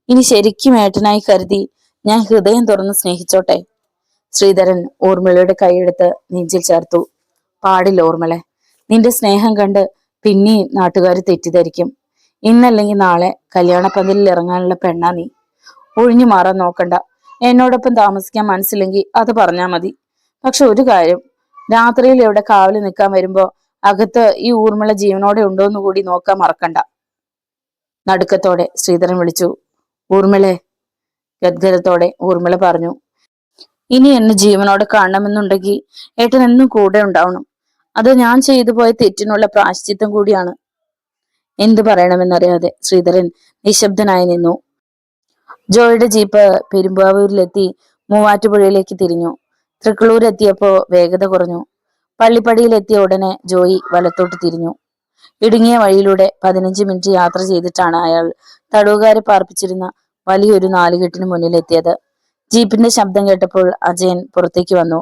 ഇനി ശരിക്കും ഏട്ടനായി കരുതി ഞാൻ ഹൃദയം തുറന്ന് സ്നേഹിച്ചോട്ടെ. ശ്രീധരൻ ഊർമിളയുടെ കൈയെടുത്ത് നെഞ്ചിൽ ചേർത്തു. പാടില്ല ഊർമിളെ. നിന്റെ സ്നേഹം കണ്ട് പിന്നെ നാട്ടുകാർ തെറ്റിദ്ധരിക്കും. ഇന്നല്ലെങ്കിൽ നാളെ കല്യാണ പന്തലിൽ ഇറങ്ങാനുള്ള പെണ്ണാ നീ. ഒഴിഞ്ഞു മാറാൻ നോക്കണ്ട. എന്നോടൊപ്പം താമസിക്കാൻ മനസ്സില്ലെങ്കിൽ അത് പറഞ്ഞാ മതി. പക്ഷെ ഒരു കാര്യം, രാത്രിയിൽ ഇവിടെ കാവല് നിൽക്കാൻ വരുമ്പോ അകത്ത് ഈ ഊർമിള ജീവനോടെ ഉണ്ടോന്ന് കൂടി നോക്കാൻ മറക്കണ്ട. നടുക്കത്തോടെ ശ്രീധരൻ വിളിച്ചു. ഊർമിളെ. ഗദ്ഗതത്തോടെ ഊർമിള പറഞ്ഞു, ഇനി എന്നെ ജീവനോടെ കാണണമെന്നുണ്ടെങ്കിൽ ഏട്ടൻ എന്നും കൂടെ ഉണ്ടാവണം. അത് ഞാൻ ചെയ്തു പോയ തെറ്റിനുള്ള പ്രായശ്ചിത്തം കൂടിയാണ്. എന്തു പറയണമെന്നറിയാതെ ശ്രീധരൻ നിശബ്ദനായി നിന്നു. ജോയുടെ ജീപ്പ് പെരുമ്പാവൂരിലെത്തി മൂവാറ്റുപുഴയിലേക്ക് തിരിഞ്ഞു. തൃക്കളൂരെത്തിയപ്പോ വേഗത കുറഞ്ഞു. പള്ളിപ്പടിയിലെത്തിയ ഉടനെ ജോയി വലത്തോട്ട് തിരിഞ്ഞു. ഇടുങ്ങിയ വഴിയിലൂടെ 15 മിനിറ്റ് യാത്ര ചെയ്തിട്ടാണ് അയാൾ തടവുകാരെ പാർപ്പിച്ചിരുന്ന വലിയൊരു നാലുകെട്ടിന് മുന്നിലെത്തിയത്. ജീപ്പിന്റെ ശബ്ദം കേട്ടപ്പോൾ അജയൻ പുറത്തേക്ക് വന്നു.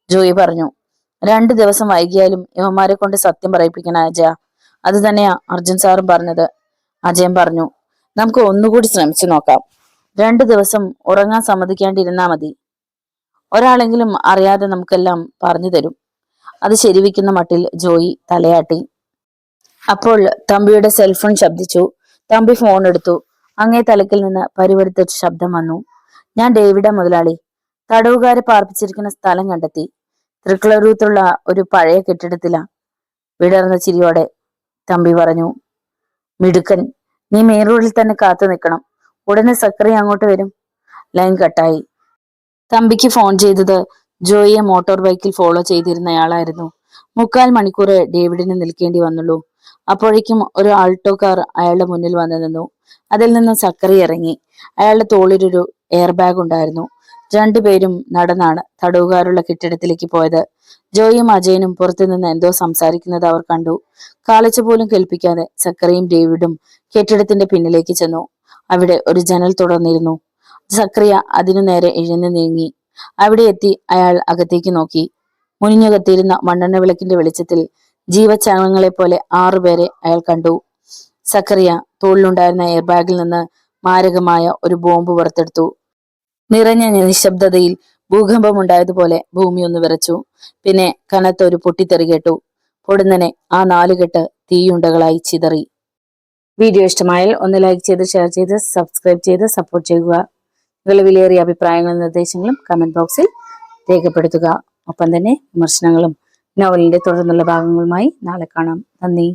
ജോയി പറഞ്ഞു, 2 ദിവസം വൈകിയാലും ഇവന്മാരെ കൊണ്ട് സത്യം പറയിപ്പിക്കണ അജയ. അത് തന്നെയാ അർജുൻ സാറും പറഞ്ഞത്. അജയൻ പറഞ്ഞു, നമുക്ക് ഒന്നുകൂടി ശ്രമിച്ചു നോക്കാം. 2 ദിവസം ഉറങ്ങാൻ സമ്മതിക്കാണ്ടിരുന്നാ മതി. ഒരാളെങ്കിലും അറിയാതെ നമുക്കെല്ലാം പറഞ്ഞു തരും. അത് ശരിവെക്കുന്ന മട്ടിൽ ജോയി തലയാട്ടി. അപ്പോൾ തമ്പിയുടെ സെൽഫോൺ ശബ്ദിച്ചു. തമ്പി ഫോൺ എടുത്തു. അങ്ങേ തലക്കിൽ നിന്ന് പരിവരുത്ത ശബ്ദം വന്നു. ഞാൻ ഡേവിഡ മുതലാളി. തടവുകാരെ പാർപ്പിച്ചിരിക്കുന്ന സ്ഥലം കണ്ടെത്തി. തൃക്കളൂരത്തുള്ള ഒരു പഴയ കെട്ടിടത്തിലാ. വിടർന്ന ചിരിയോടെ തമ്പി പറഞ്ഞു. മിടുക്കൻ. നീ മെയിൻ റോഡിൽ തന്നെ കാത്തു നിൽക്കണം. ഉടനെ സക്കറി അങ്ങോട്ട് വരും. ലൈൻ കട്ടായി. തമ്പിക്ക് ഫോൺ ചെയ്തത് ജോയിയെ മോട്ടോർ ബൈക്കിൽ ഫോളോ ചെയ്തിരുന്നയാളായിരുന്നു. 3/4 മണിക്കൂർ ഡേവിഡിന് നിൽക്കേണ്ടി വന്നുള്ളൂ. അപ്പോഴേക്കും ഒരു ആൾട്ടോ കാർ അയാളുടെ മുന്നിൽ വന്നു നിന്നു. അതിൽ നിന്ന് സക്കറി ഇറങ്ങി. അയാളുടെ തോളിലൊരു എയർ ബാഗ് ഉണ്ടായിരുന്നു. 2 പേരും നടന്നാണ് തടവുകാരുള്ള കെട്ടിടത്തിലേക്ക് പോയത്. ജോയിയും അജയനും പുറത്തുനിന്ന് എന്തോ സംസാരിക്കുന്നത് അവർ കണ്ടു. കാലച്ച പോലും കേൾപ്പിക്കാതെ സക്കറിയും ഡേവിഡും കെട്ടിടത്തിന്റെ പിന്നിലേക്ക് ചെന്നു. അവിടെ ഒരു ജനൽ തുറന്നിരുന്നു. സക്രിയ അതിനു നേരെ എഴുന്നു നീങ്ങി. അവിടെ എത്തി അയാൾ അകത്തേക്ക് നോക്കി. മുനിഞ്ഞു കത്തിയിരുന്ന മണ്ണെണ്ണ വിളക്കിന്റെ വെളിച്ചത്തിൽ ജീവചാലങ്ങളെ പോലെ 6 പേരെ അയാൾ കണ്ടു. സക്കറിയ തോളിലുണ്ടായിരുന്ന എയർ ബാഗിൽ നിന്ന് മാരകമായ ഒരു ബോംബ് പുറത്തെടുത്തു. നിറഞ്ഞ നിശബ്ദതയിൽ ഭൂകമ്പമുണ്ടായതുപോലെ ഭൂമി ഒന്ന് വിറച്ചു. പിന്നെ കനത്ത ഒരു പൊട്ടിത്തെറി കേട്ടു. പൊടുന്നനെ ആ 4 കെട്ട് തീയുണ്ടകളായി ചിതറി. വീഡിയോ ഇഷ്ടമായാൽ ഒന്ന് ലൈക്ക് ചെയ്ത്, ഷെയർ ചെയ്ത്, സബ്സ്ക്രൈബ് ചെയ്ത് സപ്പോർട്ട് ചെയ്യുക. നിങ്ങളുടെ വിലയേറിയ അഭിപ്രായങ്ങളും നിർദ്ദേശങ്ങളും കമന്റ് ബോക്സിൽ രേഖപ്പെടുത്തുക. ഒപ്പം തന്നെ വിമർശനങ്ങളും നോവലിന്റെ തുടർന്നുള്ള ഭാഗങ്ങളുമായി നാളെ കാണാം. നന്ദി.